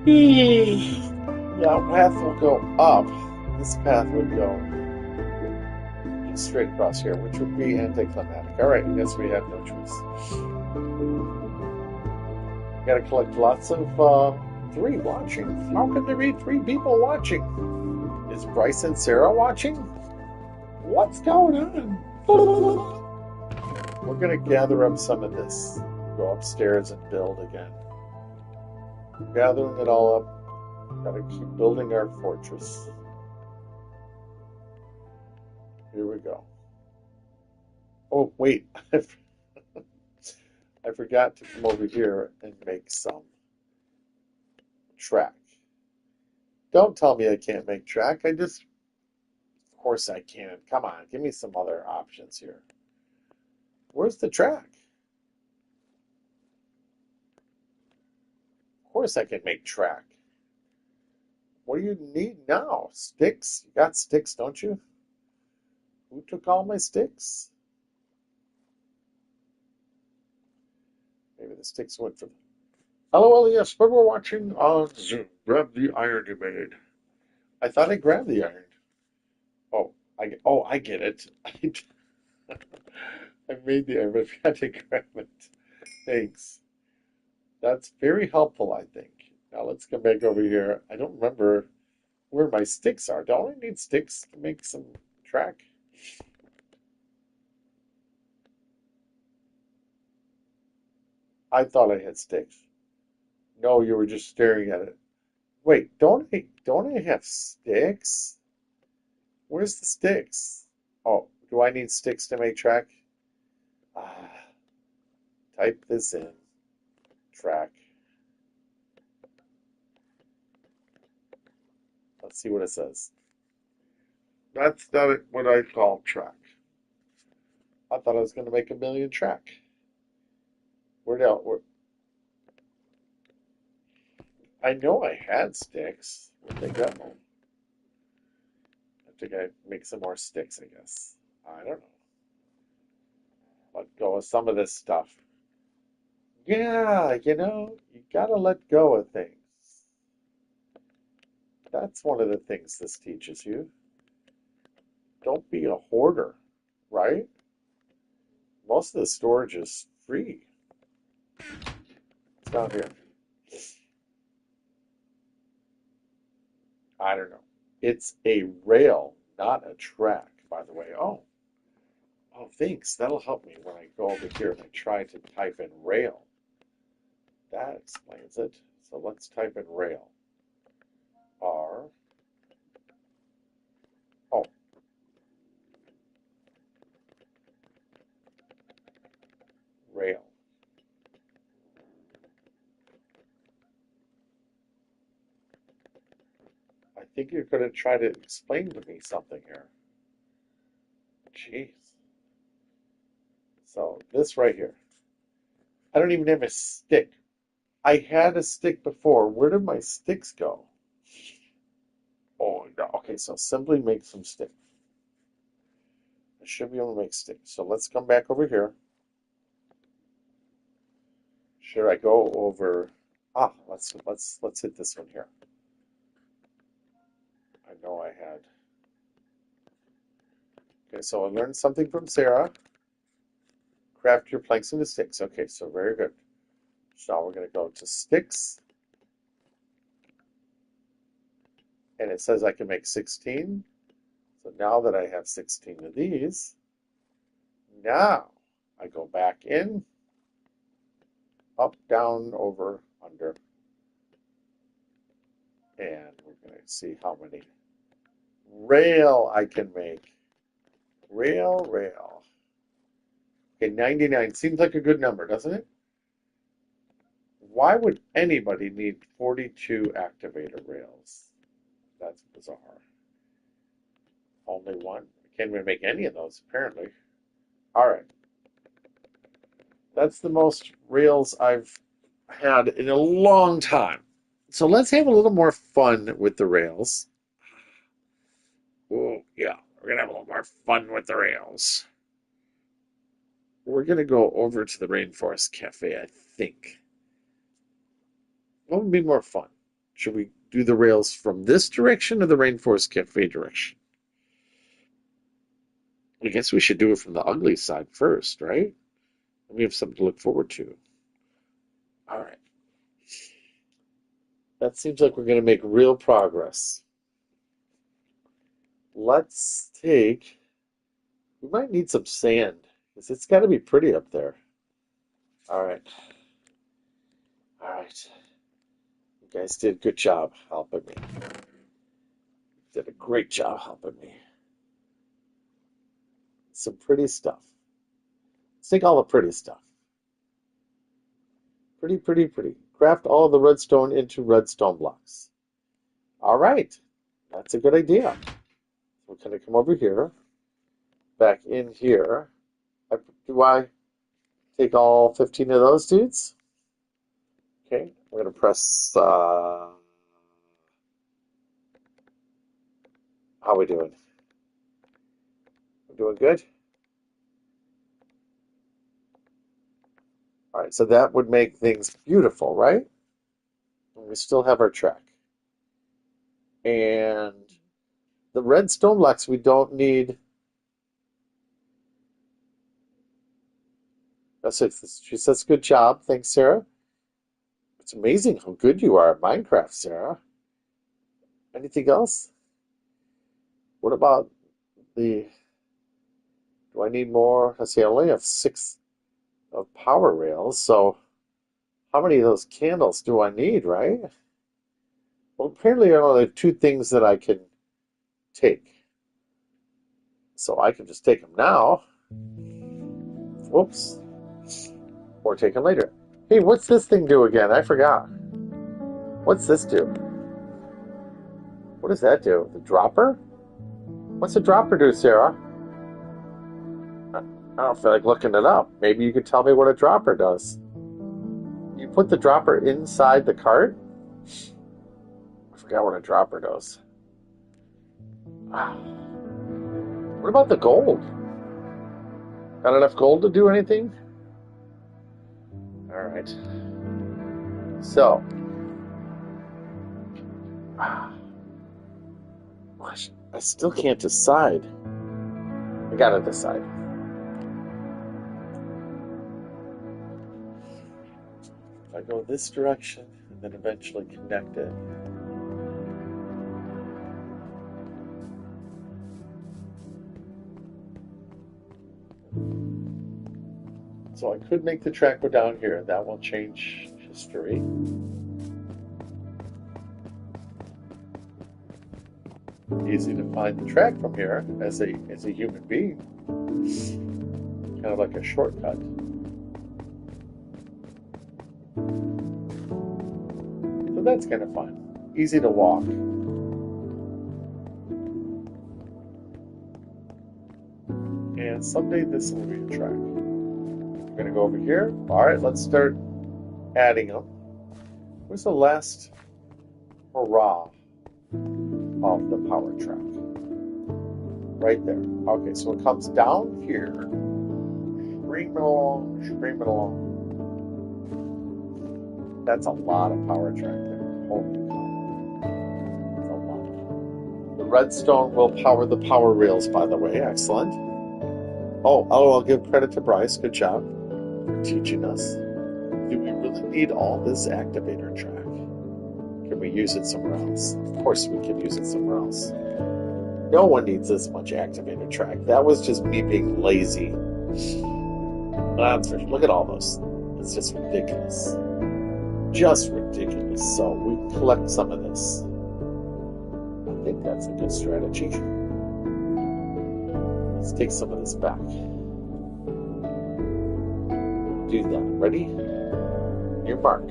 Yeah, path will go up. This path would go straight across here, which would be anticlimactic. Alright, I guess we have no choice. Gotta collect lots of 3 watching. How can there be 3 people watching? Is Bryce and Sarah watching? What's going on? We're gonna gather up some of this. Go upstairs and build again. Gathering it all up. Gotta keep building our fortress. Here we go. Oh, wait. I forgot to come over here and make some track. Don't tell me I can't make track. Of course I can. Come on, give me some other options here. Where's the track? Of course I can make track. What do you need now? Sticks? You got sticks, don't you? Who took all my sticks? Maybe the sticks went for them. LOL, yes, but we're watching on Zoom. Grab the iron you made. I thought I grabbed the iron. I get it. I made the iron, but I forgot to grab it. Thanks. That's very helpful, I think. Now let's come back over here. I don't remember where my sticks are. Don't I need sticks to make some track? I thought I had sticks. No, you were just staring at it. Wait, don't I have sticks? Where's the sticks? Oh, do I need sticks to make track? Ah, type this in. Track. Let's see what it says. That's not what I call track. I thought I was going to make a million track. Where now? I know I had sticks. Where'd they go? I think I make some more sticks, I guess. I don't know. Let go of some of this stuff. Yeah, you gotta let go of things. That's one of the things this teaches you. Don't be a hoarder, right? Most of the storage is free. It's down here. I don't know. It's a rail, not a track, by the way. Oh, thanks. That'll help me when I go over here and I try to type in rail. That explains it. So let's type in rail. R. Oh, rail. I think you're going to try to explain to me something here. Jeez. So this right here. I don't even have a stick. I had a stick before. Where did my sticks go? Oh, no. Okay, so simply make some sticks. I should be able to make sticks. So let's come back over here. Should I go over? Let's hit this one here. I know I had. Okay, so I learned something from Sarah. Craft your planks into sticks. Okay, so very good. So now we're going to go to sticks. And it says I can make 16. So now that I have 16 of these, now I go back in, up, down, over, under. And we're going to see how many rail I can make. Rail, rail. Okay, 99 seems like a good number, doesn't it? Why would anybody need 42 activator rails? That's bizarre. Only one. I can't even make any of those, apparently. All right. That's the most rails I've had in a long time. So let's have a little more fun with the rails. Oh, yeah. We're going to have a little more fun with the rails. We're going to go over to the Rainforest Cafe, I think. What would be more fun? Should we do the rails from this direction or the Rainforest Cafe direction? I guess we should do it from the ugly side first, right? We have something to look forward to. All right. That seems like we're going to make real progress. Let's take. We might need some sand because it's got to be pretty up there. All right. All right. You guys did a good job helping me. Did a great job helping me. Some pretty stuff. Let's take all the pretty stuff. Pretty, pretty, pretty. Craft all of the redstone into redstone blocks. All right. That's a good idea. We're going to come over here. Back in here. Do I take all 15 of those dudes? Okay. We're going to press... how are we doing? We're doing good? All right, so that would make things beautiful, right? And we still have our track. And the red stone blocks we don't need. That's it. She says, good job. Thanks, Sarah. It's amazing how good you are at Minecraft, Sarah. Anything else? What about the... Do I need more? Let's see, I only have 6 of power rails, so how many of those candles do I need, right? Well, apparently there are only 2 things that I can take. So I can just take them now. Whoops. Or take them later. Hey, what's this thing do again? I forgot. What's this do? What does that do? The dropper? What's a dropper do, Sarah? I don't feel like looking it up. Maybe you could tell me what a dropper does. You put the dropper inside the cart? I forgot what a dropper does. What about the gold? Got enough gold to do anything? Alright. So. I still can't decide. I gotta decide. If I go this direction and then eventually connect it. So I could make the track go down here. That will change history. Easy to find the track from here as a human being. Kind of like a shortcut. So that's kind of fun. Easy to walk. And someday this will be a track. We're going to go over here. Alright, let's start adding them. Where's the last hurrah of the power track? Right there. Okay, so it comes down here. Screaming along, screaming along. That's a lot of power track there. Holy cow. That's a lot. The redstone will power the power rails, by the way. Excellent. Oh, I'll give credit to Bryce. Good job for teaching us. Do we really need all this activator track? Can we use it somewhere else? Of course we can use it somewhere else. No one needs this much activator track. That was just me being lazy. Look at all those. It's just ridiculous. Just ridiculous. So we collect some of this. I think that's a good strategy. Let's take some of this back. Do that. Ready? Your mark.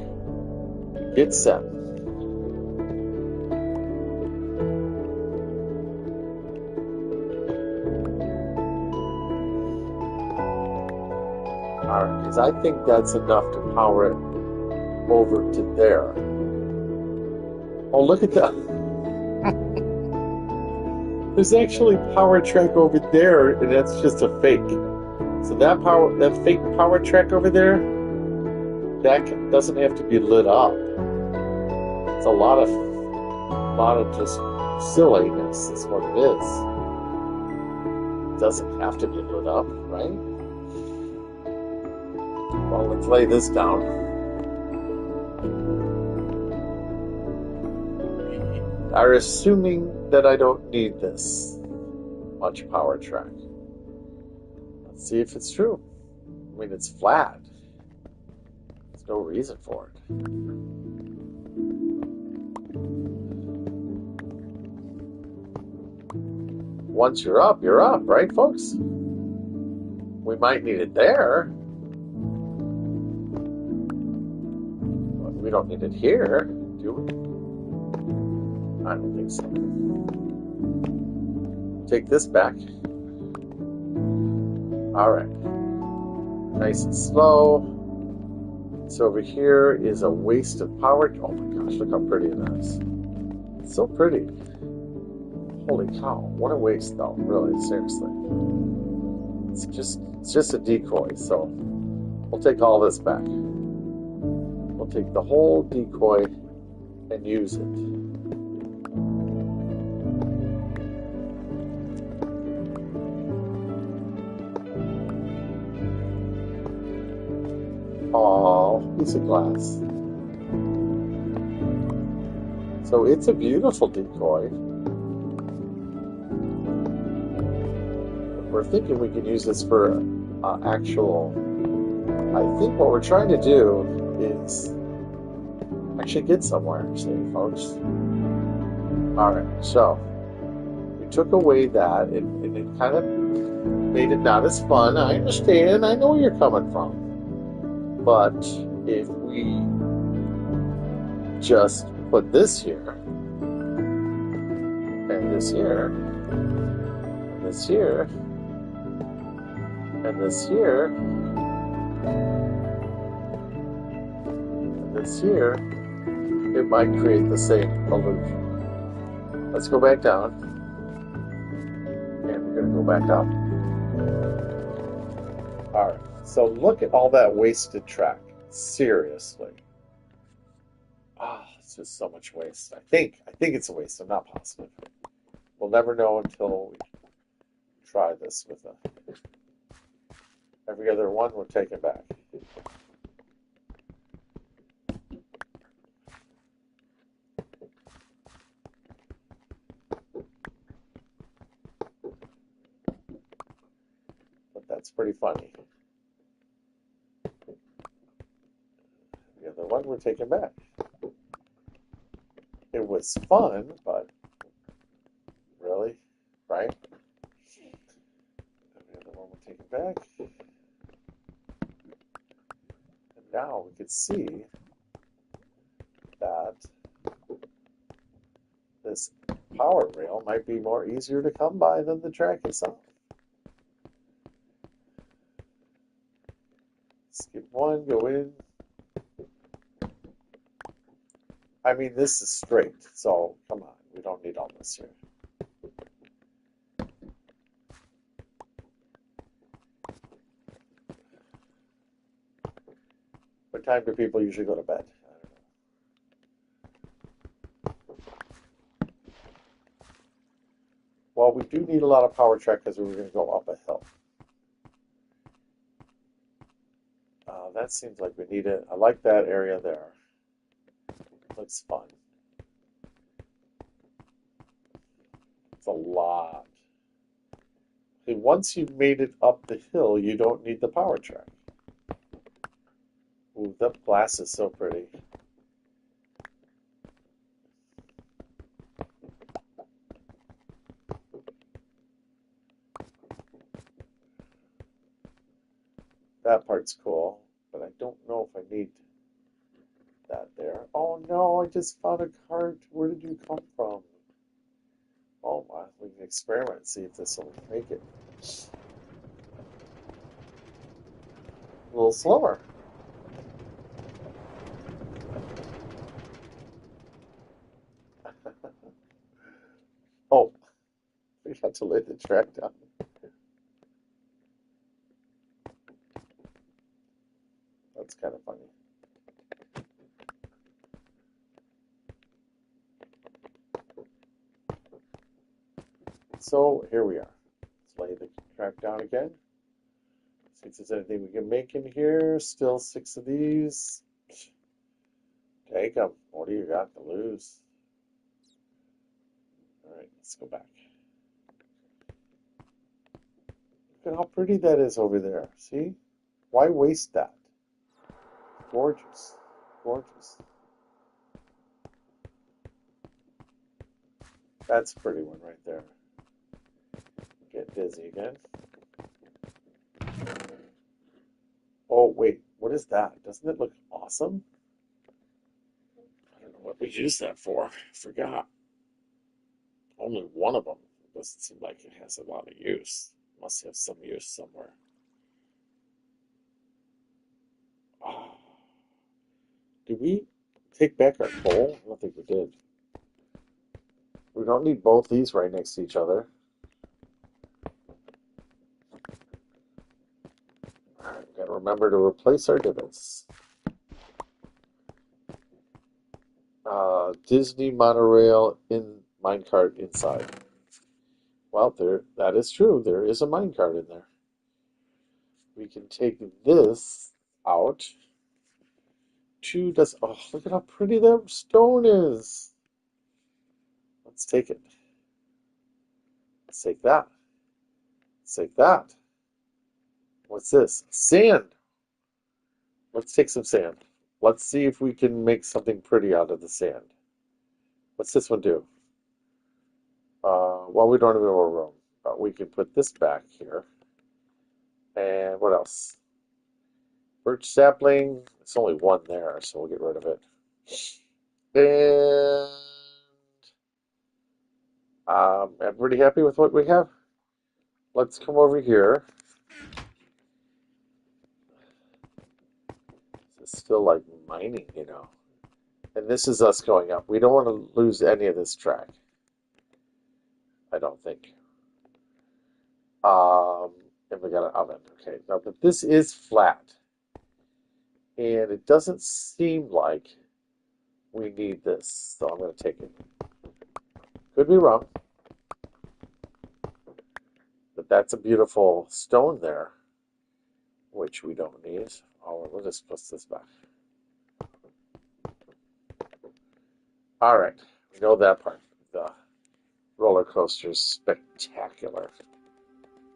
Get set. Alright, because I think that's enough to power it over to there. Oh, look at that. There's actually power track over there, and that's just a fake. So that fake power track over there, doesn't have to be lit up. It's a lot of just silliness is what it is. It doesn't have to be lit up, right? Well, let's lay this down. We are assuming that I don't need this much power track. Let's see if it's true. I mean, it's flat. There's no reason for it. Once you're up, right, folks? We might need it there. But we don't need it here, do we? I don't think so. Take this back. Alright. Nice and slow. So over here is a waste of power. Oh my gosh, look how pretty it is. It's so pretty. Holy cow. What a waste though, really, seriously. It's just a decoy, so we'll take all this back. We'll take the whole decoy and use it. Oh, piece of glass. So it's a beautiful decoy. We're thinking we can use this for actual... I think what we're trying to do is actually get somewhere, actually, folks. Alright, so we took away that, and it kind of made it not as fun. I understand, I know where you're coming from. But if we just put this here and this here, this here, and this here, and this here, it might create the same illusion. Let's go back down, and we're going to go back up. Alright, so look at all that wasted track. Seriously. It's just so much waste. I think it's a waste. I'm not positive. We'll never know until we try this with every other one. We're taking back. But that's pretty funny. The other one we're taking back. It was fun, but really, right? The other one we're taking back. And now we can see that this power rail might be more easier to come by than the track itself. Skip one, go in. I mean, this is straight, so come on. We don't need all this here. What time do people usually go to bed? I don't know. Well, we do need a lot of power track because we were going to go up a hill. That seems like we need it. I like that area there. Looks fun. It's a lot. And once you've made it up the hill, you don't need the power track. Ooh, that glass is so pretty. That part's cool, but I don't know if I need that there. Oh no, I just found a cart. Where did you come from? Oh my, we can experiment and see if this will make it. A little slower. Oh, we got to lay the track down. That's kind of funny. So here we are. Let's lay the track down again. See if there's anything we can make in here. Still 6 of these. Take them. What do you got to lose? All right, let's go back. Look at how pretty that is over there. See? Why waste that? Gorgeous. Gorgeous. That's a pretty one right there. Get dizzy again. Oh, wait. What is that? Doesn't it look awesome? I don't know what we use that for. I forgot. Only one of them. Doesn't seem like it has a lot of use. Must have some use somewhere. Oh. Did we take back our coal? I don't think we did. We don't need both these right next to each other. Alright, we gotta remember to replace our divots. Disney monorail in minecart inside. Well, that is true. There is a minecart in there. We can take this out. Oh, look at how pretty that stone is. Let's take it. Let's take that. Let's take that. What's this? Sand. Let's take some sand. Let's see if we can make something pretty out of the sand. What's this one do? Well, we don't have more room, but we can put this back here. And what else? Birch sapling. It's only one there, so we'll get rid of it. And everybody happy with what we have? let's come over here. It's still like mining, you know. And this is us going up. We don't want to lose any of this track. I don't think. Um, and we got an oven. Okay, now, but this is flat. And it doesn't seem like we need this. So I'm going to take it. Could be wrong. But that's a beautiful stone there, which we don't need. Oh, we'll just put this back. All right, we know that part. The roller coaster is spectacular.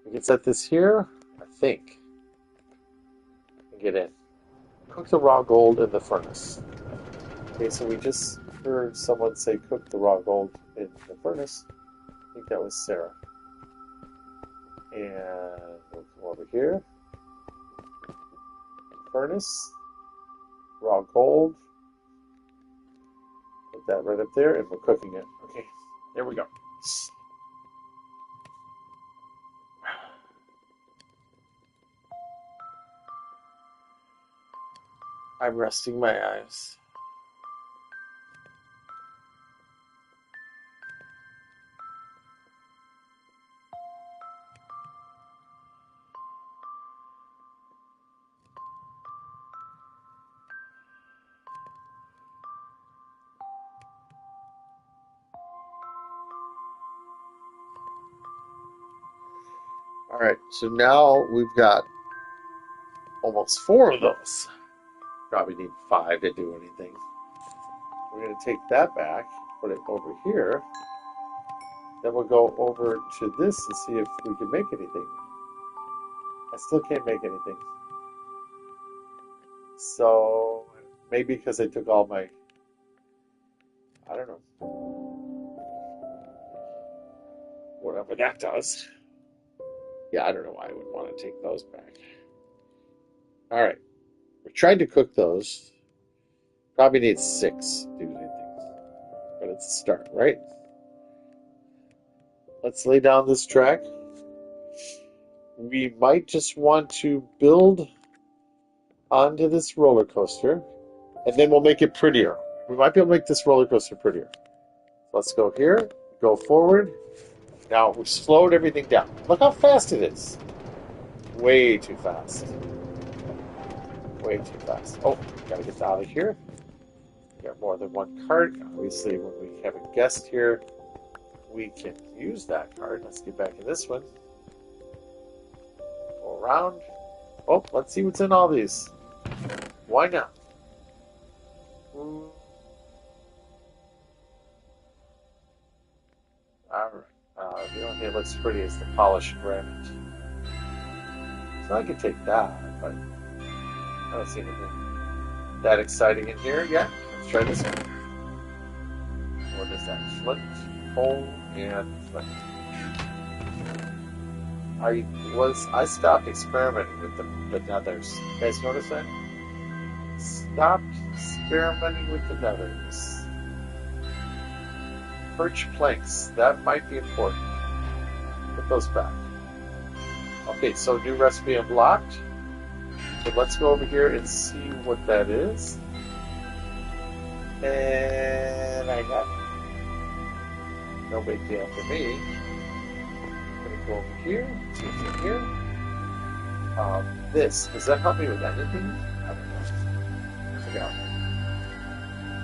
We can set this here, I think, and get in. Cook the raw gold in the furnace. Okay, so we just heard someone say cook the raw gold in the furnace. I think that was Sarah. And we'll come over here. Furnace, raw gold. Put that right up there, and we're cooking it. Okay, there we go. I'm resting my eyes. All right, so now we've got almost 4 of those. Probably need 5 to do anything. We're going to take that back, put it over here. Then we'll go over to this and see if we can make anything. I still can't make anything. So maybe because I took all my, I don't know, whatever that does. Yeah, I don't know why I would want to take those back. All right, we're trying to cook those. Probably need 6 to do anything, but it's a start, right? Let's lay down this track. We might just want to build onto this roller coaster, and then we'll make it prettier. We might be able to make this roller coaster prettier. Let's go here, go forward. Now we slowed everything down. Look how fast it is. Way too fast. Way too fast. Oh, gotta get out of here. We got more than one cart. Obviously, when we have a guest here, we can use that cart. Let's get back in this one. Go around. Oh, let's see what's in all these. Why not? Alright. The only thing that looks pretty is the polished granite. So I could take that, but I don't see anything that exciting in here yet. Let's try this one. What is that? Flint, coal, and flint. I stopped experimenting with the nethers. You guys notice that? Stopped experimenting with the nethers. Birch planks. That might be important. Put those back. Okay, so new recipe unlocked. So let's go over here and see what that is. And I got no big deal for me. I'm gonna go over here, see what's in here. Does that help me with anything? I don't know.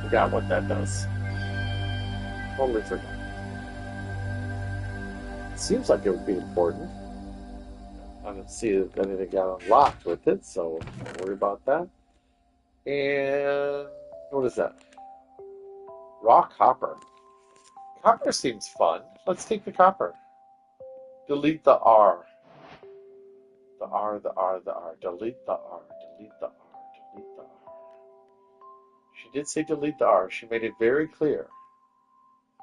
Forgot what that does. Totally forgot. It seems like it would be important. I don't see if anything got unlocked with it, so don't worry about that. And what is that? Raw copper. Copper seems fun. Let's take the copper. Delete the R. The R, the R, the R. Delete the R. Delete the R. Delete the R. She did say delete the R. She made it very clear.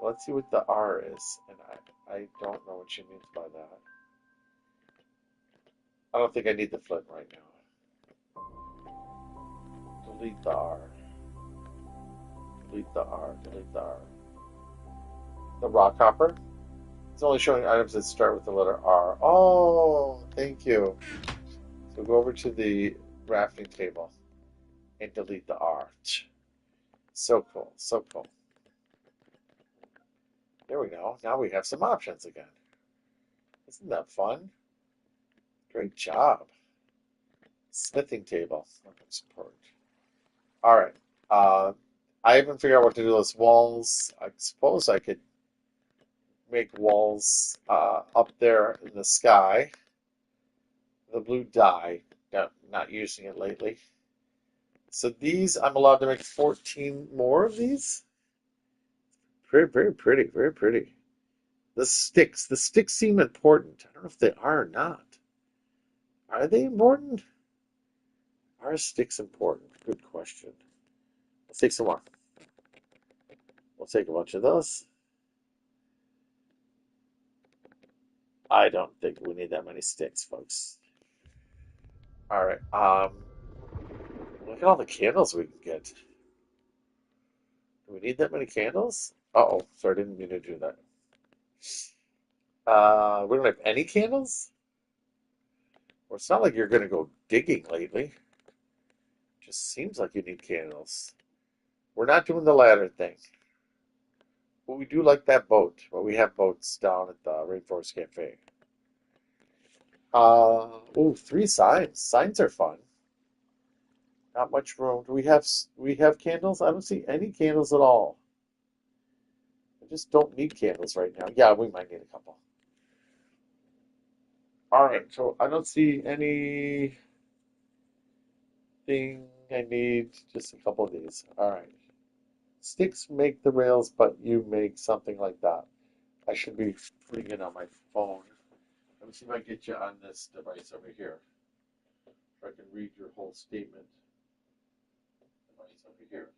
Let's see what the R is. And I don't know what she means by that. I don't think I need the flint right now. Delete the R. Delete the R. Delete the R. The raw copper. It's only showing items that start with the letter R. Oh, thank you. So go over to the rafting table and delete the R. So cool, so cool. There we go. Now we have some options again. Isn't that fun? Great job. Smithing table. Support. All right. I haven't figured out what to do with those walls. I suppose I could make walls up there in the sky. The blue dye. Not using it lately. So these, I'm allowed to make 14 more of these. Very, very pretty. Very pretty. The sticks seem important. I don't know if they are or not. Are they important? Are sticks important? Good question. Let's take some more. We'll take a bunch of those. I don't think we need that many sticks, folks. All right. Look at all the candles we can get. Do we need that many candles? Uh-oh. Sorry, I didn't mean to do that. We don't have any candles? Well, it's not like you're going to go digging lately. Just seems like you need candles. We're not doing the ladder thing. But we do like that boat. But we have boats down at the Rainforest Cafe. Oh, 3 signs. Signs are fun. Not much room. Do we have candles? I don't see any candles at all. I just don't need candles right now. Yeah, we might need a couple. All right, so I don't see anything I need. Just a couple of these. All right. Sticks make the rails, but you make something like that. I should be putting it on my phone. Let me see if I get you on this device over here. So I can read your whole statement. Device over here.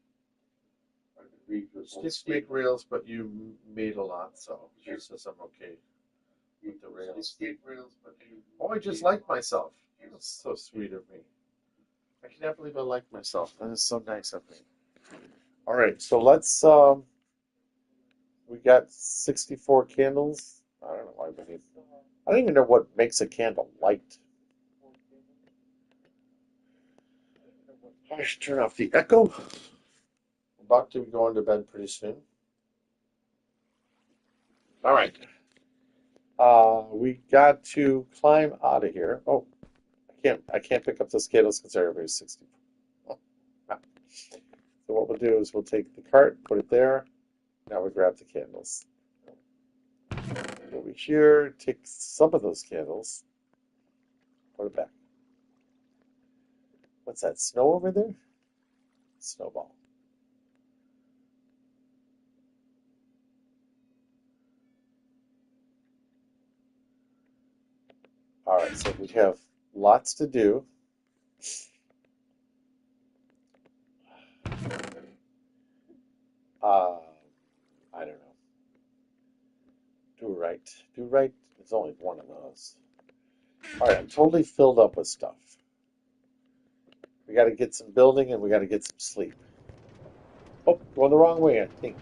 I can read your whole Sticks make rails, but you made a lot, so she says I'm okay with the rails. Oh, I just like myself. That's so sweet of me. I can't believe I like myself. That is so nice of me. All right, so let's we got 64 candles. I don't know why we need. I don't even know what makes a candle light. I should turn off the echo. I'm about to go into bed pretty soon. All right. We got to climb out of here. Oh, I can't pick up those candles because everybody's 60. Oh, ah. So what we'll do is we'll take the cart, put it there. Now we grab the candles. Over here, take some of those candles, put it back. What's that, snow over there? Snowball. All right, so we have lots to do. I don't know. Do right. Do right. It's only one of those. All right, I'm totally filled up with stuff. We got to get some building and we got to get some sleep. Oh, going the wrong way, I think.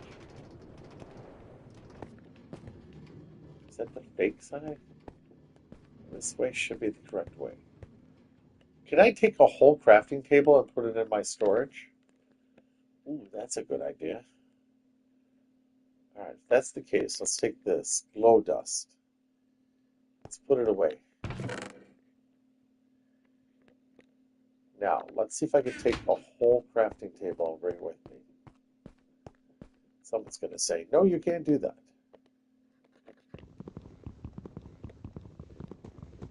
Is that the fake side? This way should be the correct way. Can I take a whole crafting table and put it in my storage? Ooh, that's a good idea. All right, if that's the case, let's take this glow dust. Let's put it away. Now, let's see if I can take a whole crafting table and bring it with me. Someone's going to say, no, you can't do that.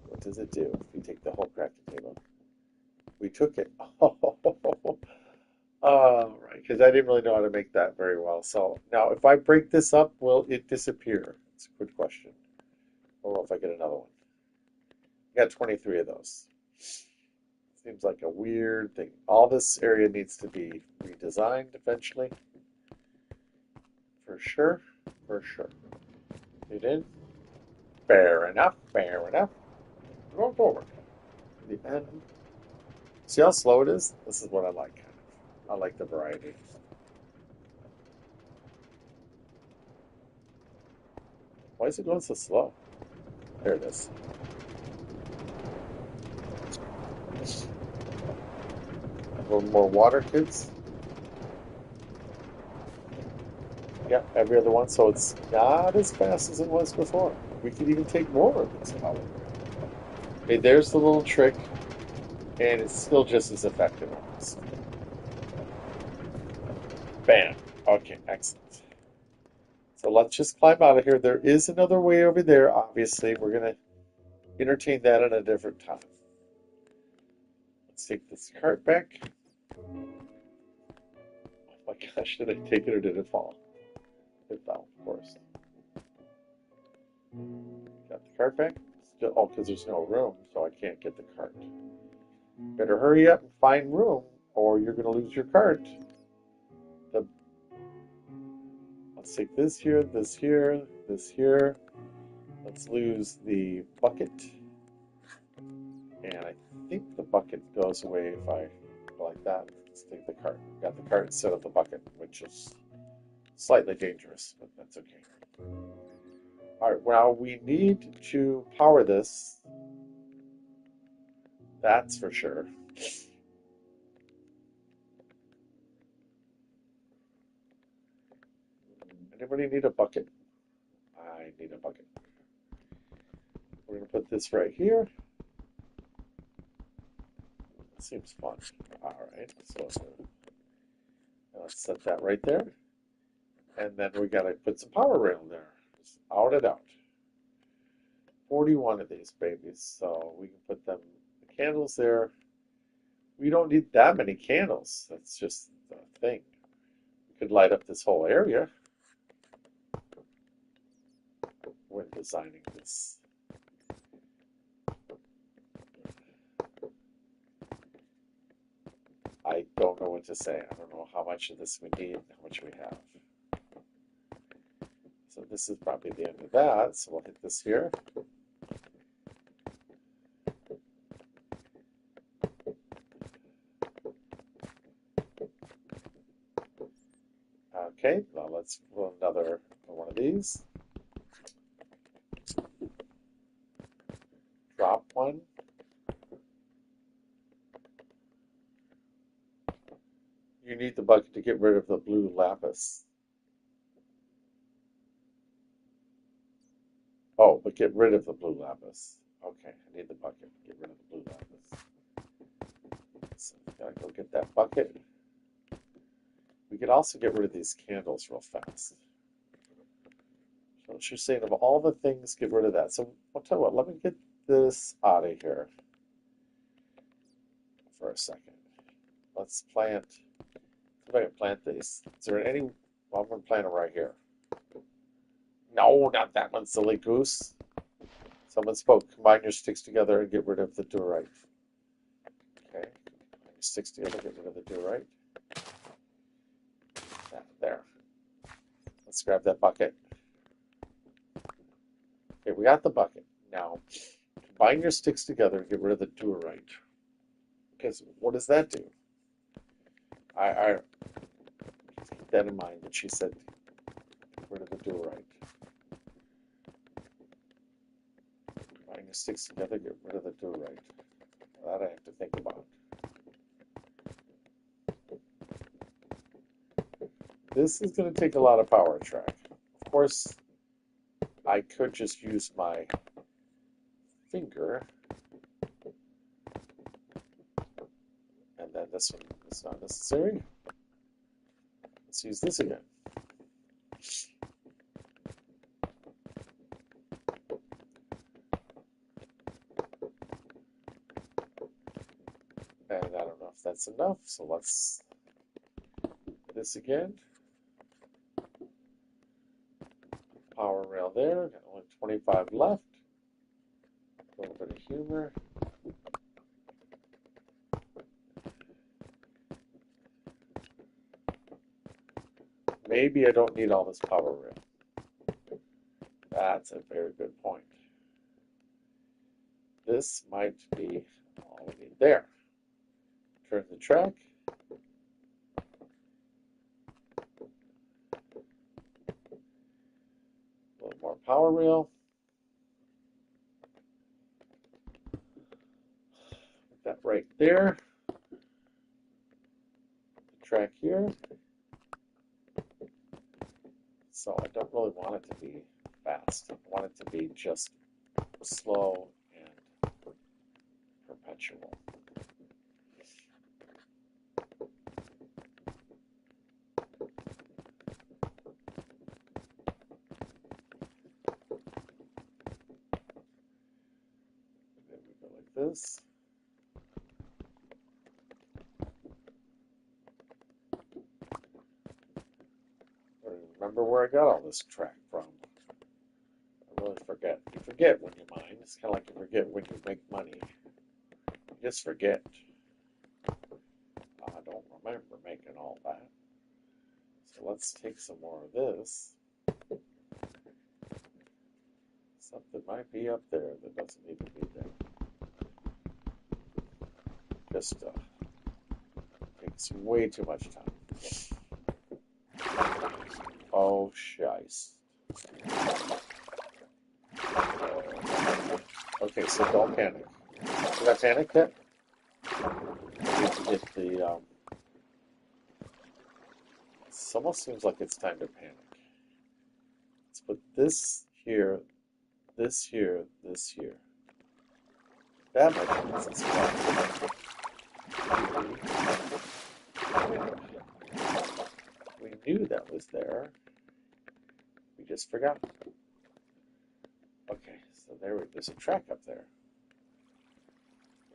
What does it do if we take the whole crafting table? We took it. All right, because I didn't really know how to make that very well. So now, if I break this up, will it disappear? It's a good question. Or if I get another one. I got 23 of those. Seems like a weird thing. All this area needs to be redesigned eventually. For sure. For sure. It in. Fair enough. Fair enough. Going forward. The end. See how slow it is? This is what I like. I like the variety. Why is it going so slow? There it is. A little more water, kids. Yep, every other one, so it's not as fast as it was before. We could even take more of this power. Okay, there's the little trick, and it's still just as effective almost. Bam. Okay, excellent. So let's just climb out of here. There is another way over there, obviously. We're going to entertain that at a different time. Let's take this cart back. Oh my gosh, did I take it or did it fall? It fell, of course. Got the cart back. Still, oh, because there's no room, so I can't get the cart. Better hurry up and find room, or you're going to lose your cart. Let's take this here, this here, this here. Let's lose the bucket. And I think the bucket goes away if I go like that. Let's take the cart. Got the cart instead of the bucket, which is slightly dangerous, but that's okay. All right, now we need to power this. That's for sure. Anybody need a bucket? I need a bucket. We're going to put this right here. It seems fun. All right, so let's set that right there. And then we got to put some power rail there. Just out and out. 41 of these babies, so we can put them, the candles there. We don't need that many candles. That's just the thing. We could light up this whole area when designing this. I don't know what to say. I don't know how much of this we need, how much we have. So this is probably the end of that. So we'll hit this here. Okay, now let's put another one of these. Drop one. You need the bucket to get rid of the blue lapis. Oh, but get rid of the blue lapis. Okay, I need the bucket. Get rid of the blue lapis. So gotta go get that bucket. We could also get rid of these candles real fast. So she's saying of all the things, get rid of that. So I'll tell you what, let me get this out of here for a second. Let's plant. If I can plant these. Is there any? Well, I'm gonna plant them right here. No, not that one, silly goose. Someone spoke. Combine your sticks together and get rid of the diorite. Okay. Combine your sticks together, get rid of the diorite. There. Let's grab that bucket. Okay, we got the bucket. Now, combine your sticks together and get rid of the diorite. Because what does that do? I keep that in mind that she said get rid of the diorite. Combine your sticks together, get rid of the diorite. That I have to think about. This is going to take a lot of power track. Of course, I could just use my finger. And then this one is not necessary. Let's use this again. And I don't know if that's enough, so let's do this again. Power rail there, got only 25 left. A little bit of humor. Maybe I don't need all this power rail. That's a very good point. This might be all we need there. Turn the track. A little more power rail. Put that right there. The track here. So I don't really want it to be fast. I want it to be just slow and perpetual. Then we go like this. I don't even remember where I got all this track from. I really forget. You forget when you mine. It's kind of like you forget when you make money. You just forget. I don't remember making all that. So let's take some more of this. Something might be up there that doesn't need to be there. Just takes way too much time. Oh, shice. Okay, so don't panic. Did I panic yet? I need to get the, it almost seems like it's time to panic. Let's put this here, this here, this here. That might make sense. We knew that was there. We just forgot. Okay, so there's a track up there.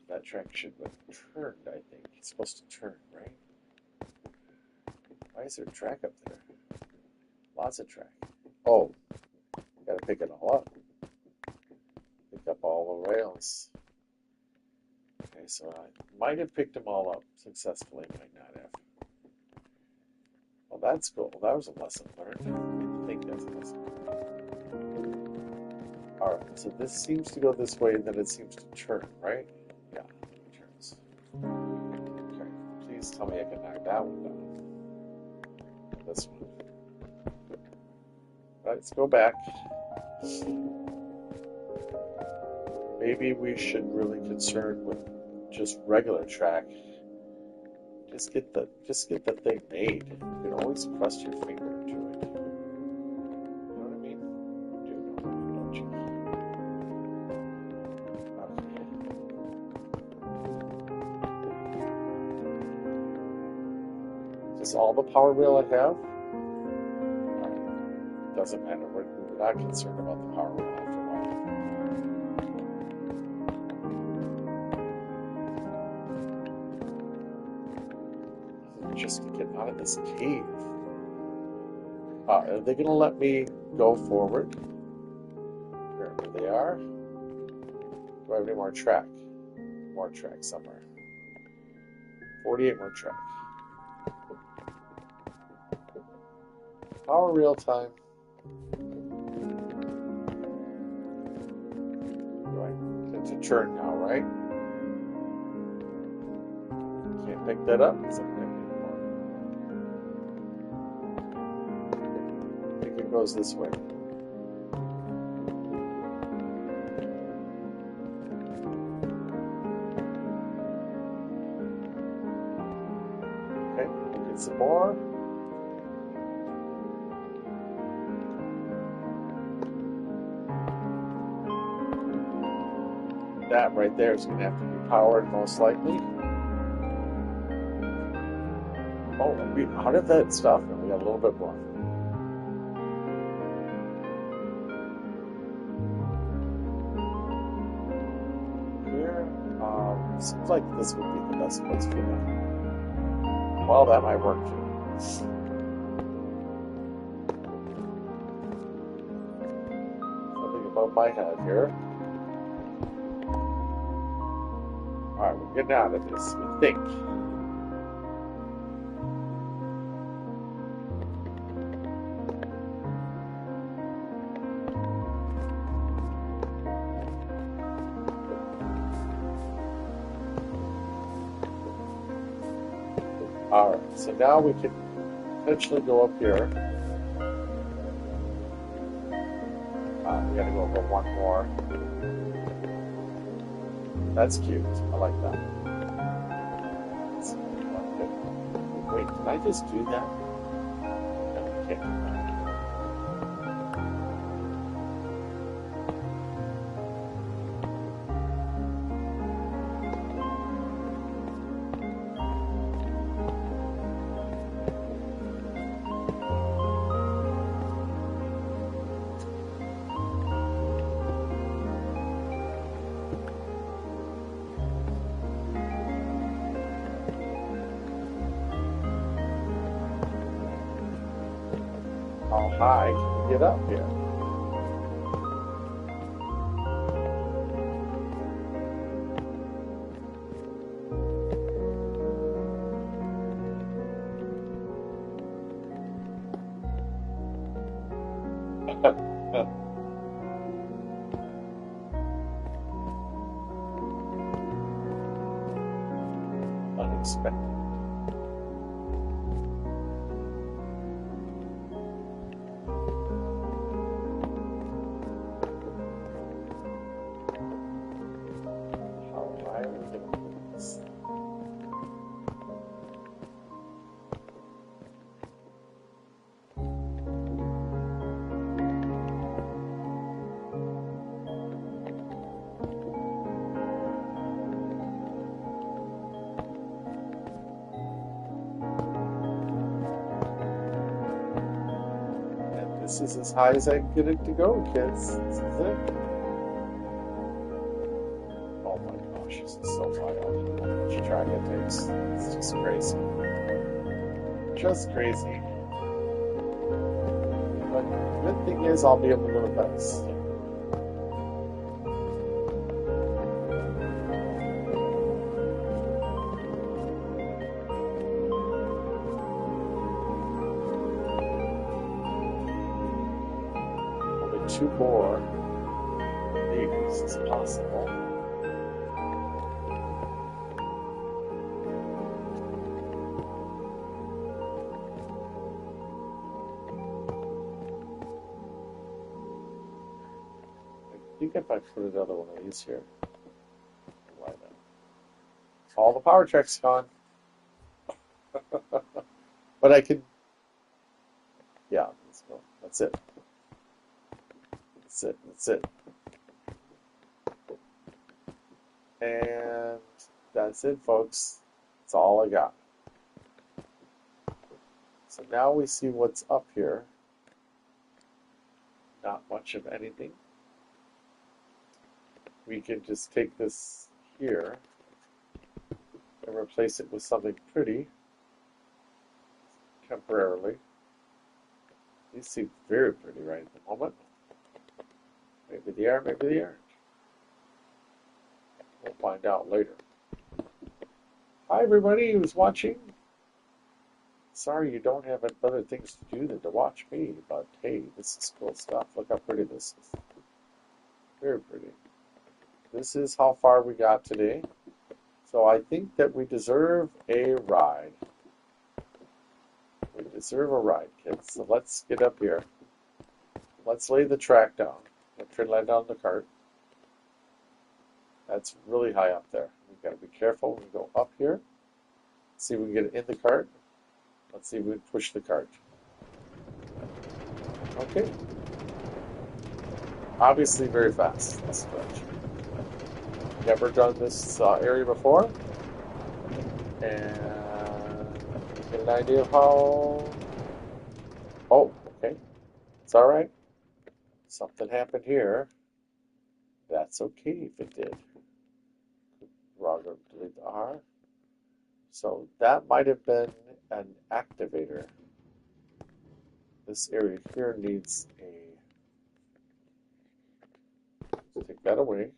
That track should have turned, I think. It's supposed to turn, right? Why is there a track up there? Lots of track. Oh, gotta pick it all up. Pick up all the rails. Okay, so I might have picked them all up successfully, might not have. Well, that's cool. That was a lesson learned. I think that's a lesson learned. Alright, so this seems to go this way, and then it seems to turn, right? Yeah, it turns. Okay, please tell me I can knock that one down. This one. Right, let's go back. Maybe we should really concern with just regular track. Just get the thing made. You can always press your finger to it. You know what I mean? You do know that, don't you? Okay. Is this all the power rail I have? Right. Doesn't matter. We're not concerned about the power rail after a while. Just to get out of this cave. Are they going to let me go forward? Wherever they are. Do I have any more track? More track somewhere. 48 more track. Power real time. Right. It's a turn now, right? Can't pick that up. Goes this way. Okay, get some more. That right there is going to have to be powered most likely. Oh, we out of that stuff, and we got a little bit more. Seems like this would be the best place for that. Well, that might work too. Something above my head here. Alright, we're getting out of this, we think. Alright, so now we can potentially go up here. We gotta go over one more. That's cute. I like that. Wait, did I just do that? No, I can't. How high can we get up here? Unexpected. How high are we going to put this? And this is as high as I can get it to go, kids. This is it. Oh my gosh, this is so wild. How much track it takes. It's just crazy. Just crazy. But the good thing is I'll be able to go to best. Only two more of these is possible. I think if I put another one of these here, why not? All the power track's gone. But I could, yeah, let's go. That's it. That's it. That's it. And that's it, folks. That's all I got. So now we see what's up here. Not much of anything. We can just take this here and replace it with something pretty temporarily. These seem very pretty right at the moment. Maybe they are, maybe they aren't. We'll find out later. Hi, everybody who's watching. Sorry you don't have other things to do than to watch me, but hey, this is cool stuff. Look how pretty this is. Very pretty. This is how far we got today. So I think that we deserve a ride. We deserve a ride, kids. So let's get up here. Let's lay the track down. Let's try to lay down the cart. That's really high up there. We've got to be careful when we go up here. See if we can get it in the cart. Let's see if we can push the cart. Okay. Obviously very fast, this stretch. Never done this area before. And get an idea of how... Oh, okay. It's all right. Something happened here. That's okay if it did. Wrong, delete the R. So that might have been an activator. This area here needs a... Take that away.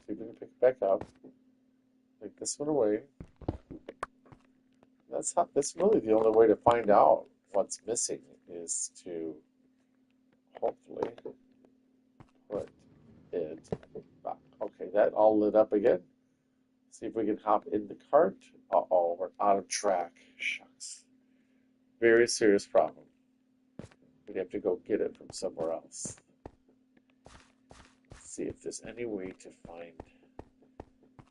See if we can pick it back up. Take this one away. That's really the only way to find out what's missing is to hopefully put it back. Okay, that all lit up again. See if we can hop in the cart. Uh-oh, we're out of track. Shucks. Very serious problem. We'd have to go get it from somewhere else. see if there's any way to find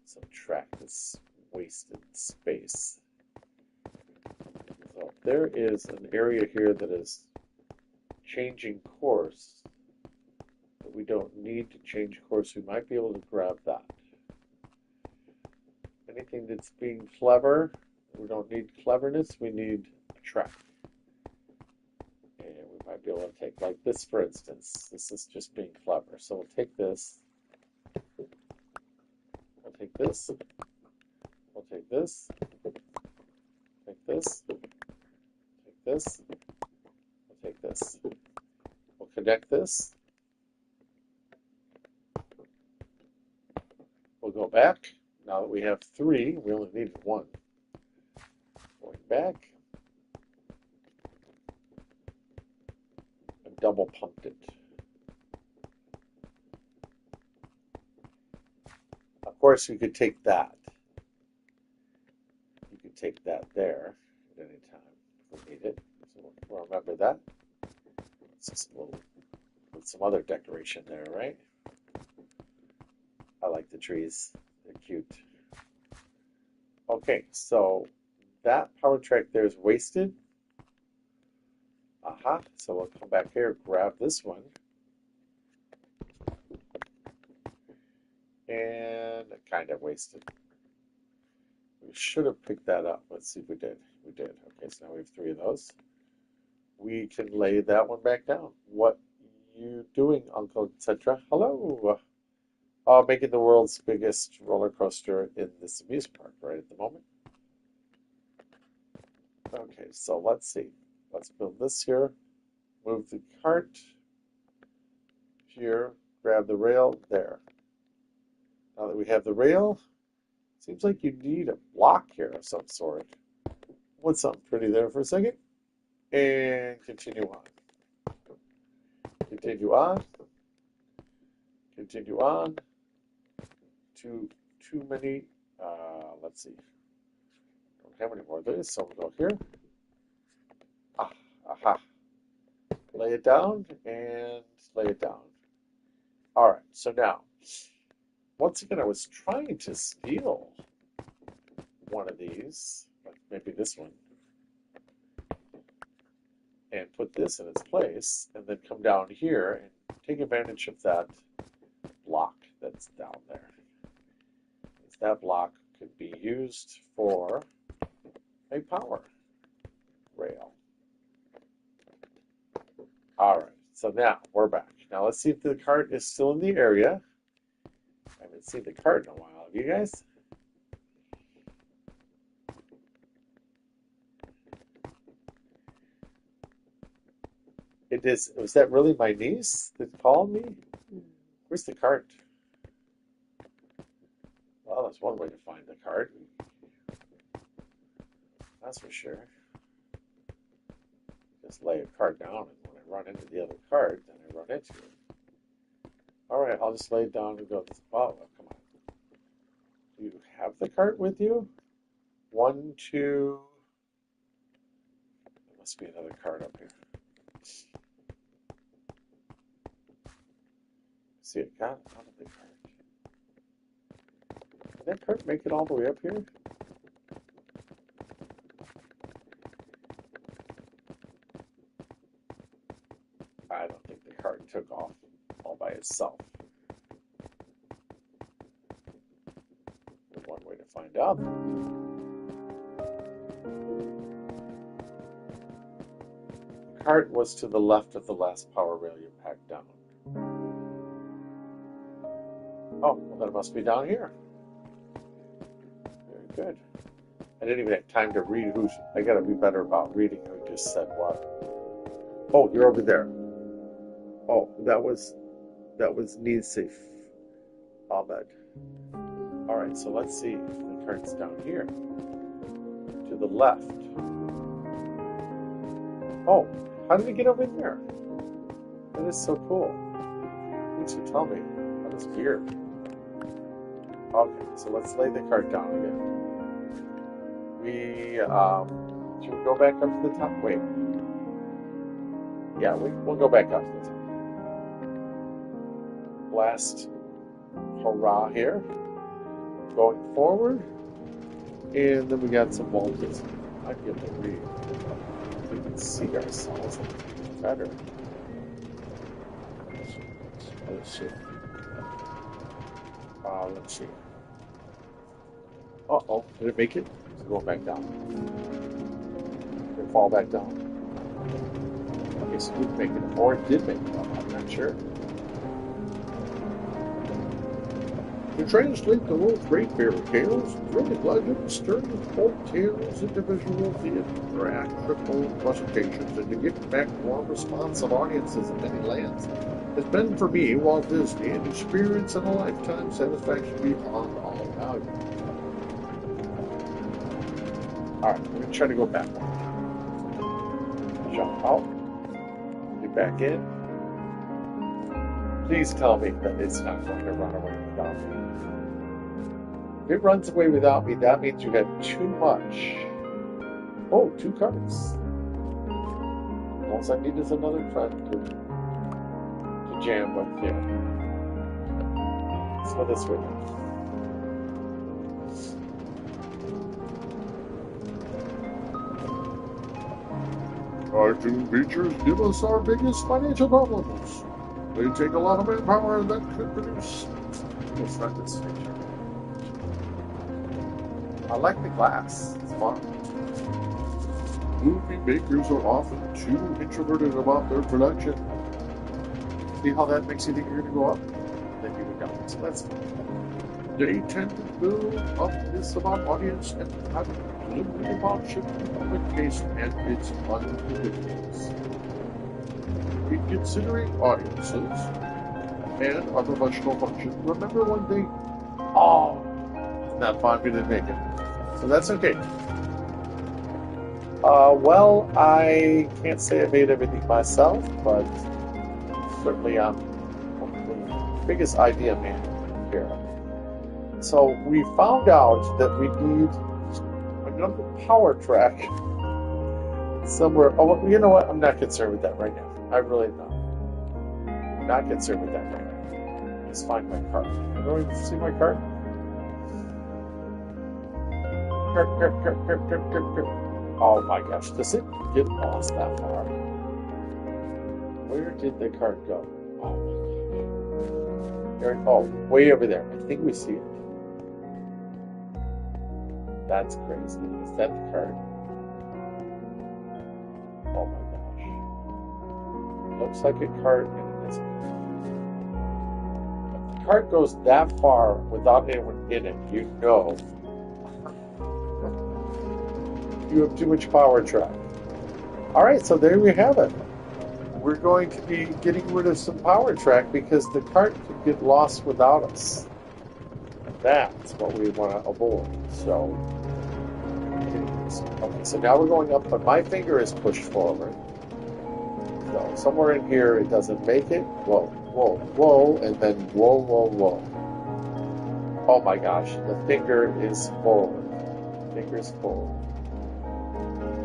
subtract this wasted space. So there is an area here that is changing course, but we don't need to change course. We might be able to grab that. Anything that's being clever, we don't need cleverness, we need a track. And we might be able to take, like this for instance, this is just being clever. So we'll take this, we'll take this, we'll take this, take this, take this, we'll take this. We'll connect this. We'll go back. Now that we have 3, we only needed 1. Going back. And double pumped it. Of course, you could take that. You could take that there at any time if we need it. So we'll remember that. It's just a little, with some other decoration there, right? I like the trees. They're cute. Okay, so that power track there is wasted. Aha, so we'll come back here, grab this one. And kind of wasted. We should have picked that up. Let's see if we did. We did. Okay, so now we have 3 of those. We can lay that one back down. What you doing, Uncle Etcetera? Hello. Making the world's biggest roller coaster in this amusement park right at the moment. Okay, so let's see. Let's build this here. Move the cart here. Grab the rail there. Now that we have the rail, seems like you need a block here of some sort. Put something pretty there for a second. And continue on. Continue on. Continue on. Too many. Let's see. Don't have any more of this, so we'll go here. Aha. Lay it down and lay it down. All right. So now, once again, I was trying to steal one of these, like maybe this one, and put this in its place, and then come down here and take advantage of that block that's down there. That block could be used for a power rail. All right, so now we're back. Now let's see if the cart is still in the area. I haven't seen the cart in a while. Have you guys? It is. Was that really my niece that called me? Where's the cart? Well, that's one way to find the cart. That's for sure. Just lay a cart down, and when I run into the other cart, then I run into it. All right, I'll just lay it down and go. Oh, come on. Do you have the cart with you? 1, 2. There must be another cart up here. See, it got out of the cart. Did that cart make it all the way up here? I don't think the cart took off all by itself. There's one way to find out. The cart was to the left of the last power rail you packed down. Oh, well, then it must be down here. Very good. I didn't even have time to read who's. I gotta be better about reading who just said what. Oh, you're over there. Oh, that was Jennsis. Ahmed. All right, so let's see if the cart's down here to the left. Oh, how did it get over there? That is so cool. Thanks for telling me. That was weird. Okay, so let's lay the cart down again. Should we go back up to the top? Wait. Yeah, we'll go back up to the top. Last hurrah here. Going forward. And then we got some voltage. I get to read. We can see ourselves better. Let's see. Let's see. Uh-oh. Did it make it? It's going back down. Did it fall back down? Okay, so it didn't make it. Or it did make it. I'm not sure. To translate the world's great fairy tales, thrilling legends, stirring folk tales, individual theatrical presentations, and to get back warm responsive audiences in many lands, has been for me, Walt Disney, an experience and a lifetime satisfaction beyond all value. Alright, we're going to try to go back one. Jump out. Get back in. Please tell me that it's not going to run away without me. If it runs away without me, that means you had too much. Oh, 2 cards. All I need is another friend to jam with here. Let's go this way. Cartoon features give us our biggest financial problems. They take a lot of manpower that could produce. It's not this picture. I like the glass. It's fun. Movie makers are often too introverted about their production. See how that makes you think you're going to go up? Then you go down. So that's fun. They tend to build up this about audience and having limited about shifting public taste and its unpredictables. In considering audiences and our professional function, remember one thing. Oh, not fun, we didn't make it. So that's okay. Well, I can't say I made everything myself, but certainly I'm the biggest idea man here. So we found out that we need another power track somewhere. Oh, you know what? I'm not concerned with that right now. I really not. I'm not concerned with that right now. Let's find my cart. Am I going to see my cart? Cart. Oh my gosh, does it get lost that far? Where did the cart go? Oh, there, oh, way over there. I think we see it. That's crazy. Is that the cart? Oh my gosh. Looks like a cart and it isn't. If the cart goes that far without anyone in it, you know you have too much power track. Alright, so there we have it. We're going to be getting rid of some power track because the cart could get lost without us. That's what we want to avoid. So, okay, so now we're going up, but my finger is pushed forward. So somewhere in here it doesn't make it. Whoa, whoa, whoa, and then whoa, whoa, whoa. Oh my gosh, the finger is forward. Finger's forward.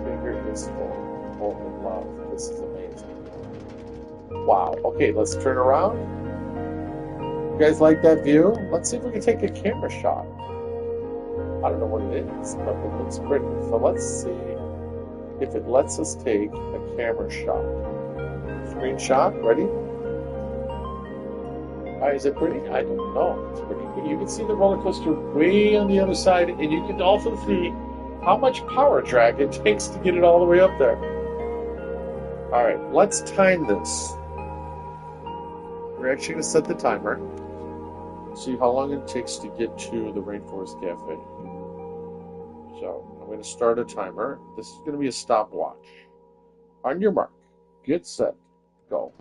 Finger is forward. Holy love, this is amazing. Wow, okay, let's turn around. You guys like that view? Let's see if we can take a camera shot. I don't know what it is, but it looks pretty. So let's see if it lets us take a camera shot. Screenshot, ready? Is it pretty? I don't know. It's pretty. You can see the roller coaster way on the other side, and you can also see how much power drag it takes to get it all the way up there. Alright, let's time this. We're actually going to set the timer. See how long it takes to get to the Rainforest Cafe. So, I'm going to start a timer. This is going to be a stopwatch. On your mark, get set, go.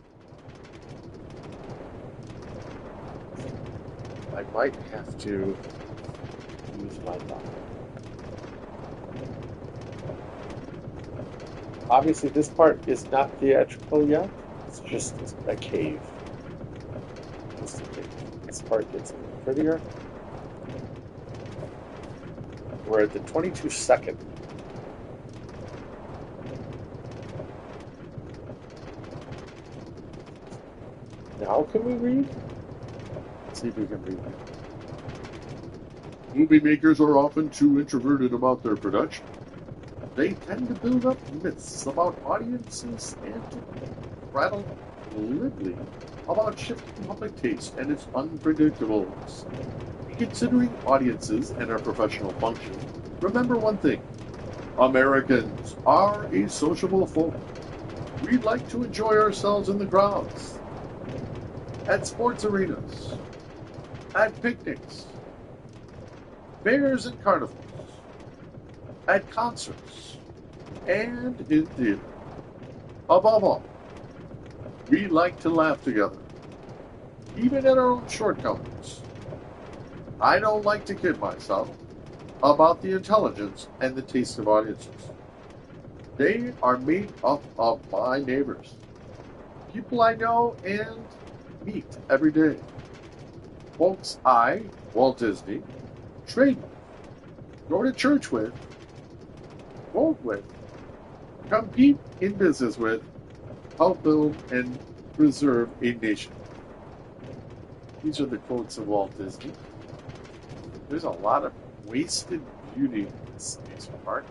I might have to use my thumb. Obviously, this part is not theatrical yet. It's just a cave. Just a cave. This part gets a little prettier. We're at the 22-second. Now can we read? see if we can read it. Movie makers are often too introverted about their production. They tend to build up myths about audiences and to prattle glibly about shifting public taste and its unpredictables. In considering audiences and our professional function, remember one thing. Americans are a sociable folk. We like to enjoy ourselves in the crowds, at sports arenas, at picnics, fairs and carnivals, at concerts, and in theater. Above all, we like to laugh together, even at our own shortcomings. I don't like to kid myself about the intelligence and the taste of audiences. They are made up of my neighbors, people I know and meet every day. Folks I, Walt Disney, trade with, go to church with, vote with, compete in business with, help build and preserve a nation. These are the quotes of Walt Disney. There's a lot of wasted beauty in this amusement park.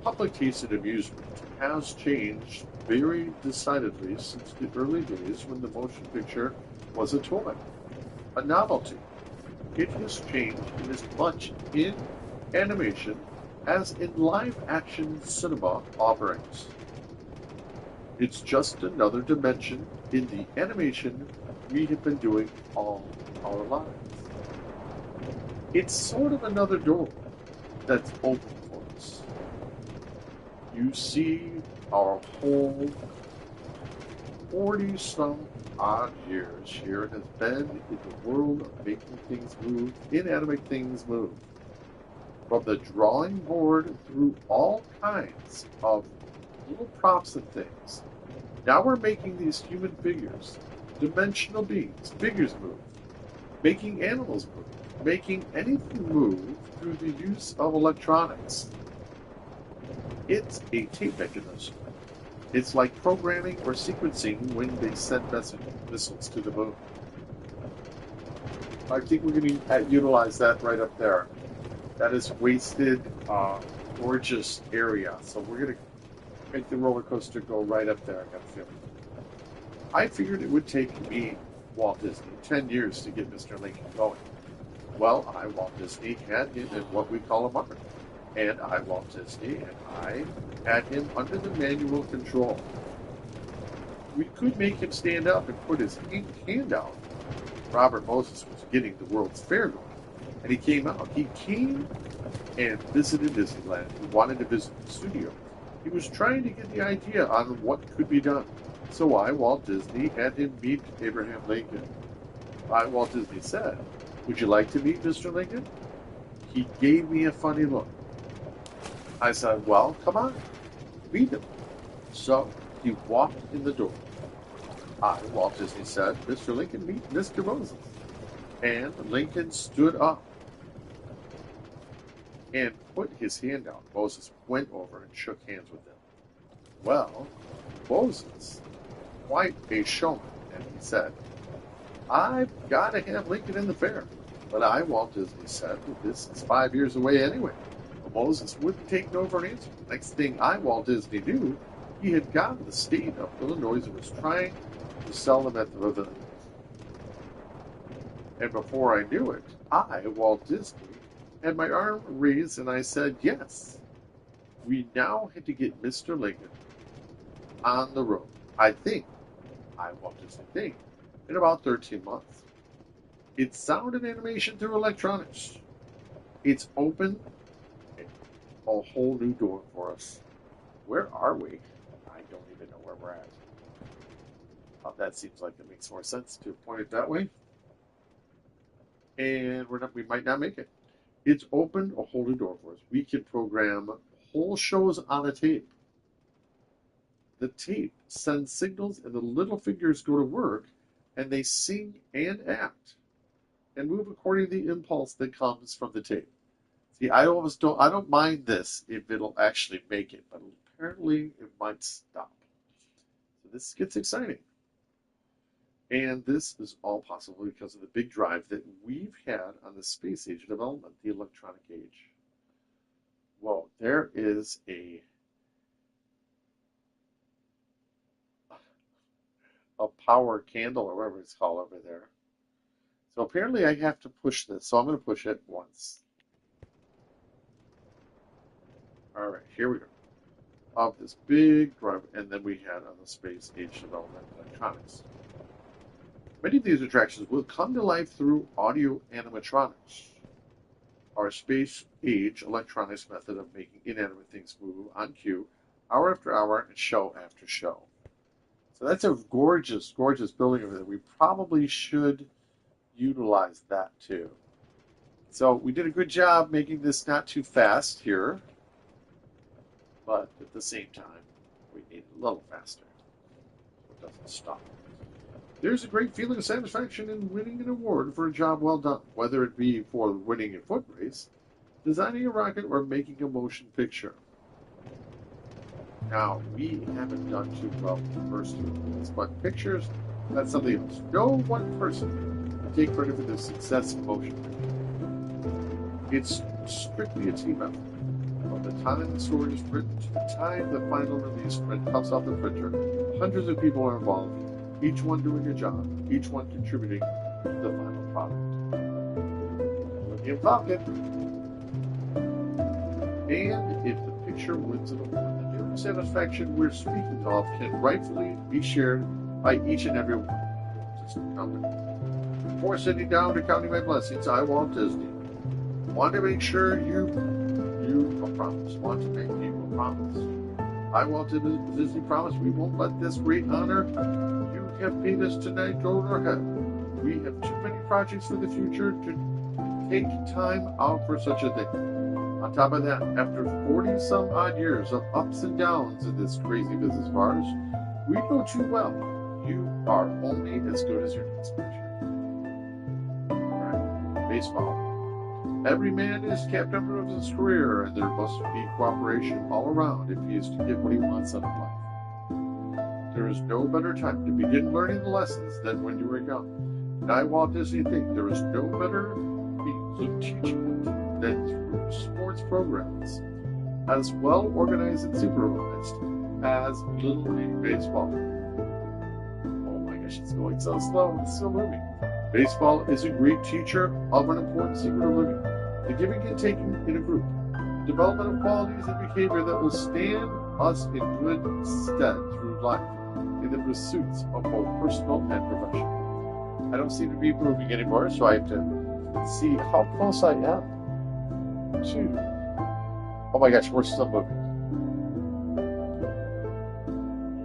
Public taste in amusement has changed very decidedly since the early days when the motion picture was a toy, a novelty. It has changed in as much in animation as in live action cinema offerings. It's just another dimension in the animation we have been doing all our lives. It's sort of another door that's open for us. You see, our whole 40 some odd years here has been in the world of making things move, inanimate things move. From the drawing board through all kinds of little props and things. Now we're making these human figures, dimensional beings, figures move, making animals move, making anything move through the use of electronics. It's a tape mechanism. It's like programming or sequencing when they send missiles to the moon. I think we're going to utilize that right up there. That is wasted, gorgeous area. So we're going to make the roller coaster go right up there. I got a feeling. I figured it would take me, Walt Disney, 10 years to get Mr. Lincoln going. Well, I, Walt Disney, had him in what we call a mark. And I, Walt Disney, and I had him under the manual control. We could make him stand up and put his hand out. Robert Moses was getting the World's Fair going. And he came out. He came and visited Disneyland. He wanted to visit the studio. He was trying to get the idea on what could be done. So I, Walt Disney, had him meet Abraham Lincoln. I, Walt Disney, said, "Would you like to meet Mr. Lincoln?" He gave me a funny look. I said, "Well, come on, meet him." So he walked in the door. I, Walt Disney, said, "Mr. Lincoln, meet Mr. Moses." And Lincoln stood up and put his hand out. Moses went over and shook hands with him. Well, Moses, quite a showman, and he said, "I've got to have Lincoln in the fair." But I, Walt Disney, said, "Well, this is 5 years away anyway." Well, Moses wouldn't take no for an answer. Next thing I, Walt Disney, knew, he had gotten to the state of Illinois and was trying to sell them at the pavilion. And before I knew it, I, Walt Disney, had my arm raised and I said, yes. We now had to get Mr. Lincoln on the road. I think, I, Walt Disney, think, in about 13 months. It's sound and animation through electronics. It's opened a whole new door for us. Where are we? I don't even know where we're at. That seems like it makes more sense to point it that way. And we might not make it. It's opened a whole new door for us. We can program whole shows on a tape. The tape sends signals, and the little figures go to work, and they sing and act, and move according to the impulse that comes from the tape. See, I don't mind this if it'll actually make it, but apparently it might stop. So this gets exciting. And this is all possible because of the big drive that we've had on the space age development, the electronic age. Whoa, there is a power candle or whatever it's called over there. So apparently I have to push this. So I'm going to push it once. All right, here we go. Of this big drive, and then we had on the space age development electronics. Many of these attractions will come to life through audio animatronics, our space age electronics method of making inanimate things move on cue, hour after hour and show after show. So that's a gorgeous, gorgeous building over there. We probably should utilize that too. So we did a good job making this not too fast here, but at the same time, we need it a little faster so it doesn't stop. There's a great feeling of satisfaction in winning an award for a job well done, whether it be for winning a foot race, designing a rocket, or making a motion picture. Now, we haven't done too well with the first two of these, but pictures, that's something else. No one person can take credit for the success of motion picture. It's strictly a team effort. From the time the story is written to the time the final release print comes off the printer, hundreds of people are involved, each one doing a job, each one contributing to the final product. Millennium Falcon. And if the picture wins an award, the feeling of satisfaction we're speaking of can rightfully be shared by each and every one. Before sitting down to counting my blessings, I, Walt Disney, want to make sure you a promise. Want to make you a promise. I, Walt Disney, promise we won't let this great honor you have paid us tonight go to our head. We have too many projects for the future to take time out for such a thing. On top of that, after 40-some odd years of ups and downs in this crazy business of ours, we know too well you are only as good as your next picture. Right. Baseball. Every man is captain of his career, and there must be cooperation all around if he is to get what he wants out of life. There is no better time to begin learning the lessons than when you are young. And I, Walt Disney, think there is no better means of teaching it than through sports programs, as well organized and supervised as Little League Baseball. Oh my gosh, it's going so slow, it's still moving. Baseball is a great teacher of an important secret of living, the giving and taking in a group, development of qualities and behavior that will stand us in good stead through life, in the pursuits of both personal and professional. I don't seem to be moving anymore, so I have to see how close I am to... Oh my gosh, we're still moving.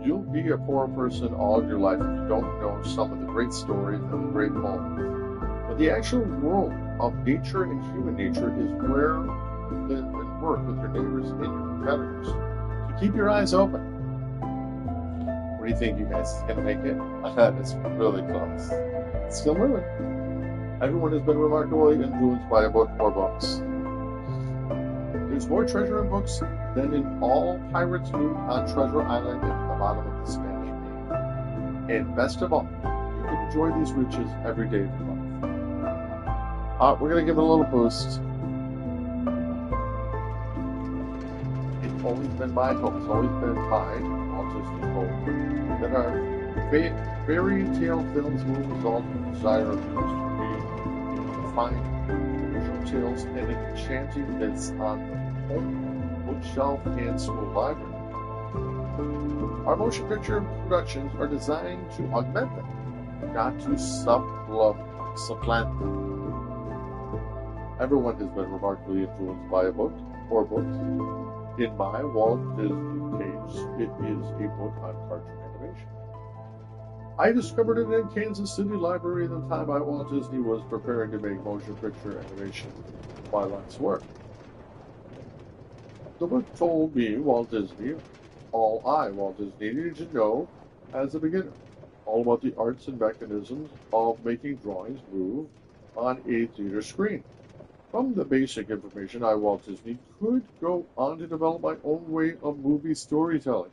You'll be a poor person all of your life if you don't know some of the great stories and the great poems. But the actual world of nature and human nature is where you live and work with your neighbors and your competitors. So keep your eyes open. What do you think, you guys? Is going to make it? It's really close. It's still moving. Everyone has been remarkably influenced by a book or books. There's more treasure in books than in all pirates' loot on Treasure Island at the bottom of the Spanish Main. And best of all, you can enjoy these riches every day of your life. We're going to give it a little boost. It's always been my hope, it's always been mine, Walt Disney hope, that our fairy tale films will result in the desire of viewers to find original tales and enchanting myths on the home bookshelf and school library. Our motion picture productions are designed to augment them, not to supplant them. Everyone has been remarkably influenced by a book or books. In my Walt Disney case, it is a book on cartoon animation. I discovered it in Kansas City Library at the time Walt Disney was preparing to make motion picture animation Twilight's work. The book told me, Walt Disney, all Walt Disney, needed to know as a beginner, all about the arts and mechanisms of making drawings move on a theater screen. From the basic information, Walt Disney, could go on to develop my own way of movie storytelling.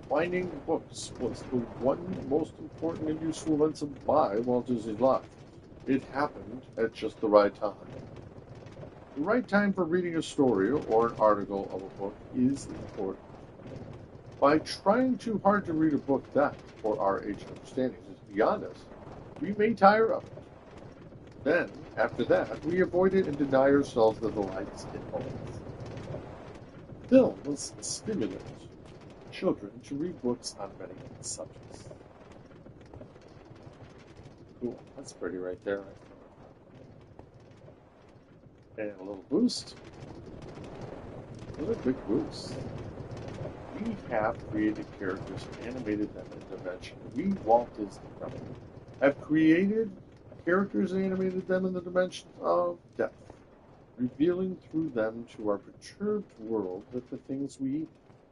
Finding books was the one most important and useful event of my Walt Disney life. It happened at just the right time. The right time for reading a story or an article of a book is important. By trying too hard to read a book that, for our age and understanding, is beyond us, we may tire of it. Then, after that, we avoid it and deny ourselves the delights it holds. Films stimulate children to read books on many subjects. Cool. That's pretty right there. And a little boost. Another big boost. We have created characters and animated them in dimension. We, Walt Disney Company, have created characters and animated them in the dimension of depth, revealing through them to our perturbed world that the things we,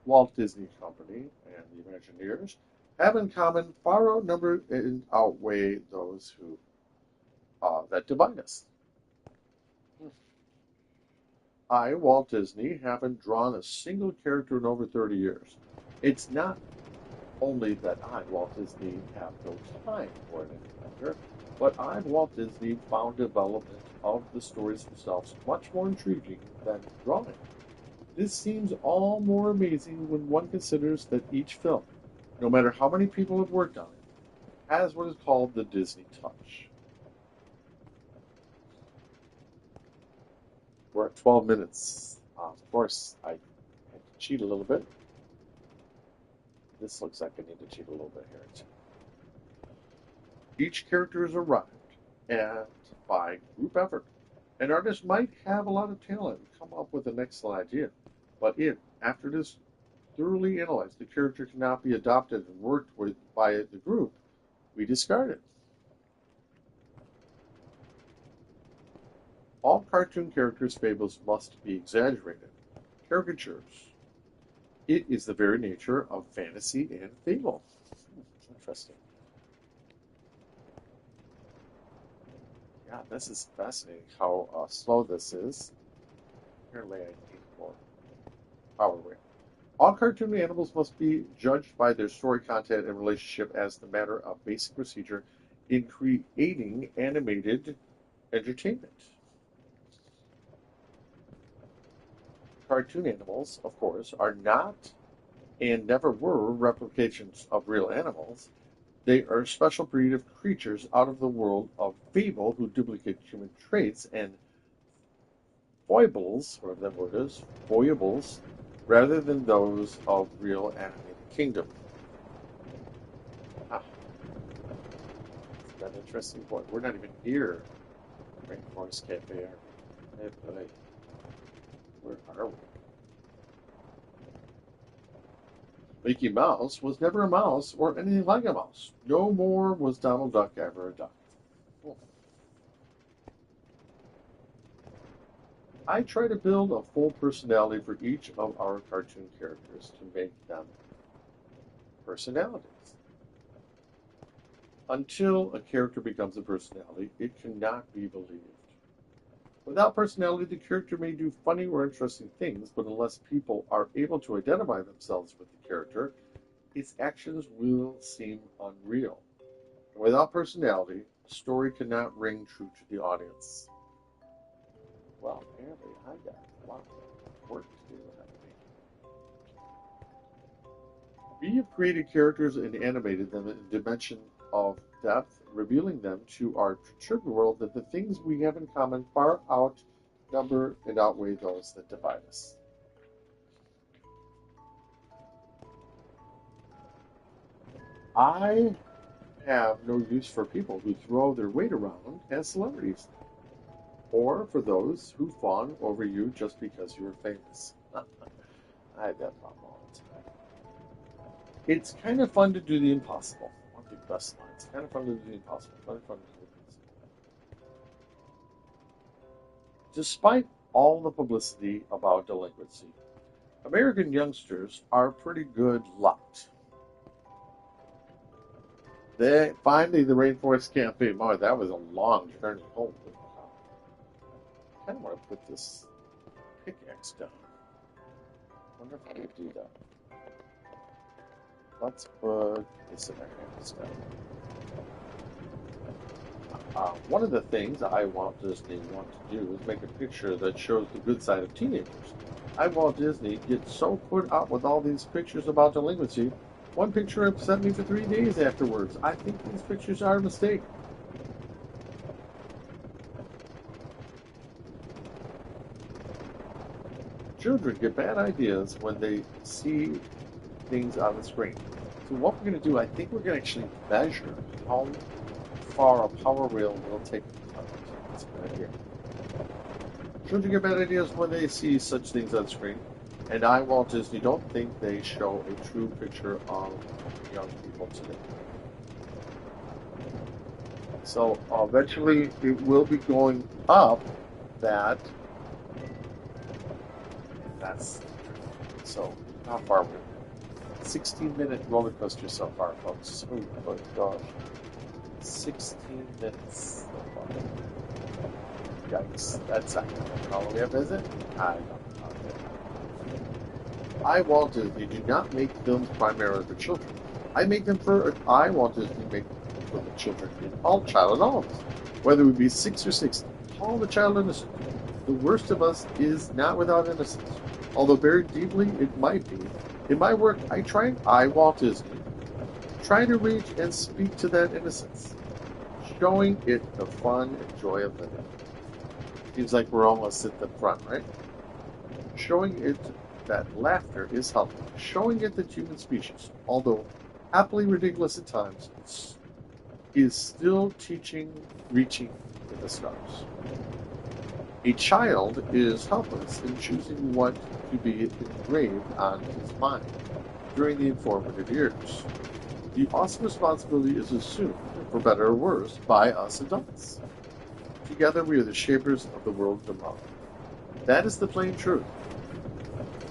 Walt Disney Company, and the Imagineers, have in common far outnumber and outweigh those who that divide us. I, Walt Disney, haven't drawn a single character in over 30 years. It's not only that I, Walt Disney, have no time for it any longer, but I, Walt Disney, found development of the stories themselves much more intriguing than drawing. This seems all more amazing when one considers that each film, no matter how many people have worked on it, has what is called the Disney touch. We're at 12 minutes. Of course, I had to cheat a little bit. This looks like I need to cheat a little bit here too. Each character is arrived at by group effort. An artist might have a lot of talent and come up with an excellent idea, but if, after it is thoroughly analyzed, the character cannot be adopted and worked with by the group, we discard it. All cartoon characters' fables must be exaggerated. Caricatures. It is the very nature of fantasy and fable. Interesting. Yeah, this is fascinating how slow this is. Apparently, I need more power wheel. All cartoon animals must be judged by their story content and relationship as the matter of basic procedure in creating animated entertainment. Cartoon animals, of course, are not and never were replications of real animals. They are a special breed of creatures out of the world of fable who duplicate human traits and foibles, whatever that word is, foibles, rather than those of real animated kingdom. Ah, that's an interesting point. We're not even near Rainforest Cafe, are we? Hey, boy. Where are we? Mickey Mouse was never a mouse or anything like a mouse. No more was Donald Duck ever a duck. I try to build a full personality for each of our cartoon characters to make them personalities. Until a character becomes a personality, it cannot be believed. Without personality, the character may do funny or interesting things, but unless people are able to identify themselves with the character, its actions will seem unreal. And without personality, a story cannot ring true to the audience. Well, apparently I got a lot of work to do ahead of me. We have created characters and animated them in a dimension of depth, revealing them to our perturbed world that the things we have in common far outnumber and outweigh those that divide us. I have no use for people who throw their weight around as celebrities, or for those who fawn over you just because you are famous. I have that problem all the time. It's kind of fun to do the impossible. One of the best lines. Kind of fun to do the impossible. Kind of fun to do the impossible. Despite all the publicity about delinquency, American youngsters are pretty good lot. They finally the Rainforest Cafe. Boy, that was a long journey. Holy cow! I kind of want to put this pickaxe down. I wonder if I could do that. Let's put this in our hands now. One of the things I want Disney want to do is make a picture that shows the good side of teenagers. I want Disney gets so put out with all these pictures about delinquency. One picture upset me for 3 days afterwards. I think these pictures are a mistake. Children get bad ideas when they see things on the screen. So what we're going to do, I think we're going to actually measure how far a power rail will take them. That's a good idea. Children get bad ideas when they see such things on screen, and I, Walt Disney, don't think they show a true picture of young people today. So eventually it will be going up that, and that's so how far we 16-minute roller coaster so far, folks. Oh my gosh. 16 minutes so far. Yikes. That's not going to make it all the way up, is it? I don't know. I, Walt Disney, do not make films primarily for children. I, Walt Disney, make them for the children in all child and all of us. Whether we be 6 or 60, call the child innocent. The worst of us is not without innocence. Although buried deeply it might be. In my work, I, Walt Disney, try to reach and speak to that innocence, showing it the fun and joy of living. Seems like we're almost at the front, right? Showing it that laughter is healthy, showing it that human species, although happily ridiculous at times, is still reaching for the stars. A child is helpless in choosing what to be engraved on his mind during the informative years. The awesome responsibility is assumed, for better or worse, by us adults. Together we are the shapers of the world tomorrow. That is the plain truth.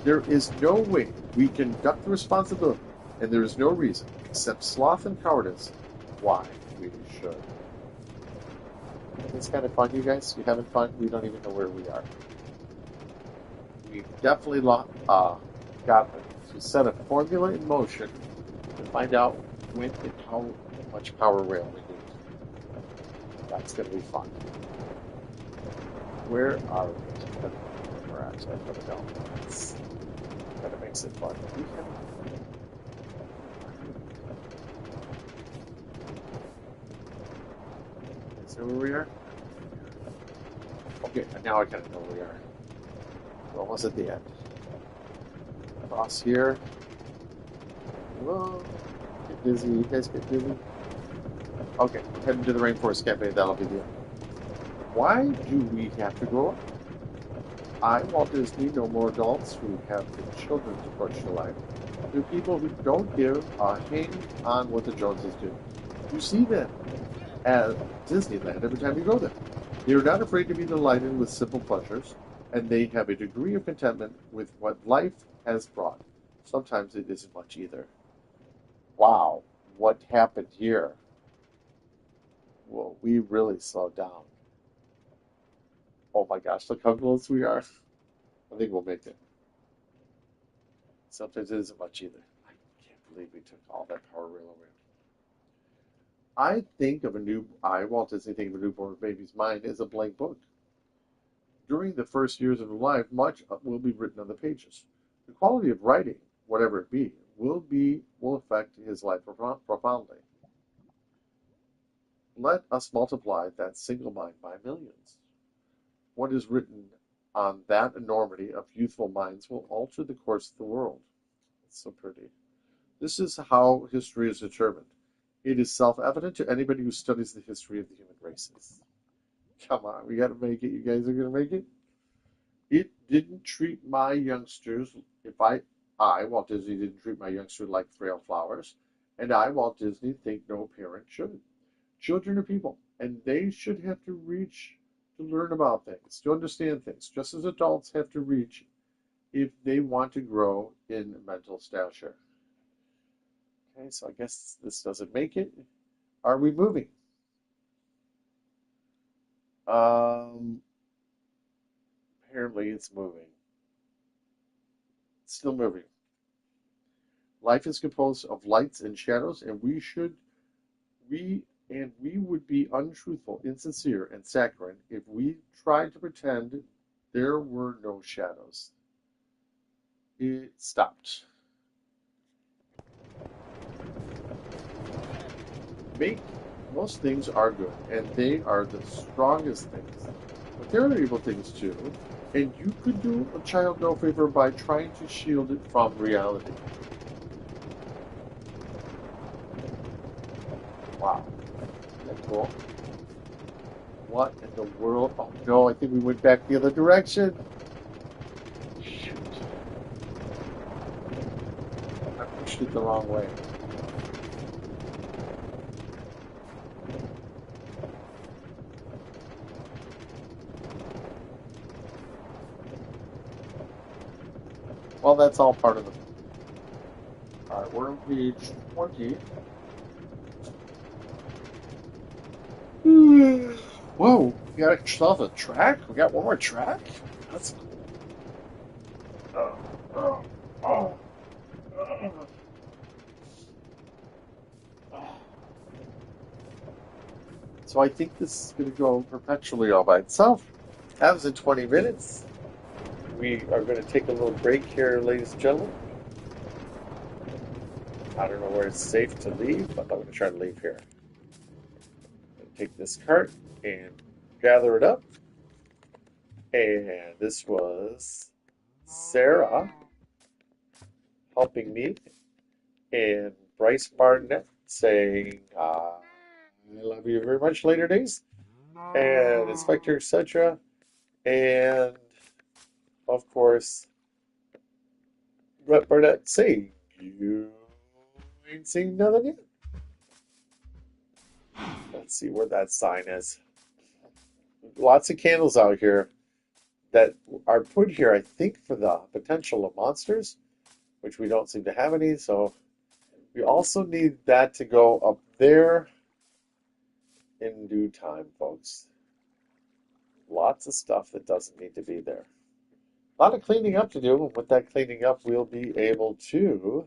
There is no way we can duck the responsibility, and there is no reason, except sloth and cowardice, why we should. It's kind of fun, you guys. You having fun? We don't even know where we are. We've definitely got to set a formula in motion to find out when and how much power rail we need. That's going to be fun. Where are we? I don't know where we're at. So I put it down. That's kind of makes it fun. Is that where we are? Okay, now I kind of know where we are. We're almost at the end. Cross here. Whoa. Get dizzy. You guys get dizzy? Okay, we're heading to the Rainforest Cafe. That'll be the end. Why do we have to grow up? I, Walt Disney, know more adults who have the children's approach to life than people who don't give a hang on what the Joneses do. You see them at Disneyland every time you go there. They are not afraid to be delighted with simple pleasures, and they have a degree of contentment with what life has brought. Sometimes it isn't much either. Wow, what happened here? Well, we really slowed down. Oh my gosh, look how close we are. I think we'll make it. Sometimes it isn't much either. I can't believe we took all that power rail around. I, Walt Disney, think of a newborn baby's mind as a blank book. During the first years of life, much will be written on the pages. The quality of writing, whatever it be, will affect his life profoundly. Let us multiply that single mind by millions. What is written on that enormity of youthful minds will alter the course of the world. It's so pretty. This is how history is determined. It is self-evident to anybody who studies the history of the human races. Come on, we got to make it. You guys are going to make it. It didn't treat my youngsters, if I, Walt Disney, didn't treat my youngsters like frail flowers, and I, Walt Disney, think no parent should. Children are people, and they should have to reach to learn about things, to understand things, just as adults have to reach if they want to grow in mental stature. Okay, so I guess this doesn't make it. Are we moving? Um, Apparently it's moving. It's still moving. Life is composed of lights and shadows, and we would be untruthful, insincere, and saccharine if we tried to pretend there were no shadows. It stopped. Make Most things are good, and they are the strongest things. But there are evil things too, and you could do a child no favor by trying to shield it from reality. Wow, isn't that cool? What in the world? Oh no, I think we went back the other direction. Shoot, I pushed it the wrong way. Well, that's all part of the. All right, we're on page 20. Whoa, we got still have a track? We got one more track? That's cool. Oh, oh. So I think this is going to go perpetually all by itself. That was in 20 minutes. We are going to take a little break here, ladies and gentlemen. I don't know where it's safe to leave, but I'm going to try to leave here. I'm going to take this cart and gather it up. And this was Sarah helping me, and Bryce Barnett saying, I love you very much later days, and Inspector etc. And of course, Brett Barnett saying, you ain't seen nothing yet. Let's see where that sign is. Lots of candles out here that are put here, I think, for the potential of monsters, which we don't seem to have any. So we also need that to go up there in due time, folks. Lots of stuff that doesn't need to be there. A lot of cleaning up to do, and with that cleaning up, we'll be able to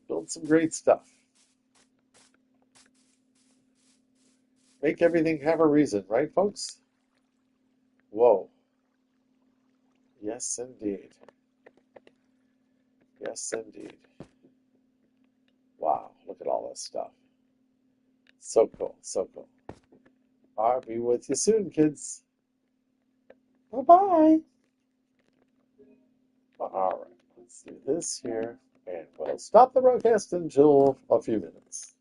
build some great stuff. Make everything have a reason, right, folks? Whoa. Yes, indeed. Yes, indeed. Wow, look at all this stuff. So cool, so cool. I'll be with you soon, kids. Bye-bye. All right, let's do this here, and we'll stop the broadcast until a few minutes.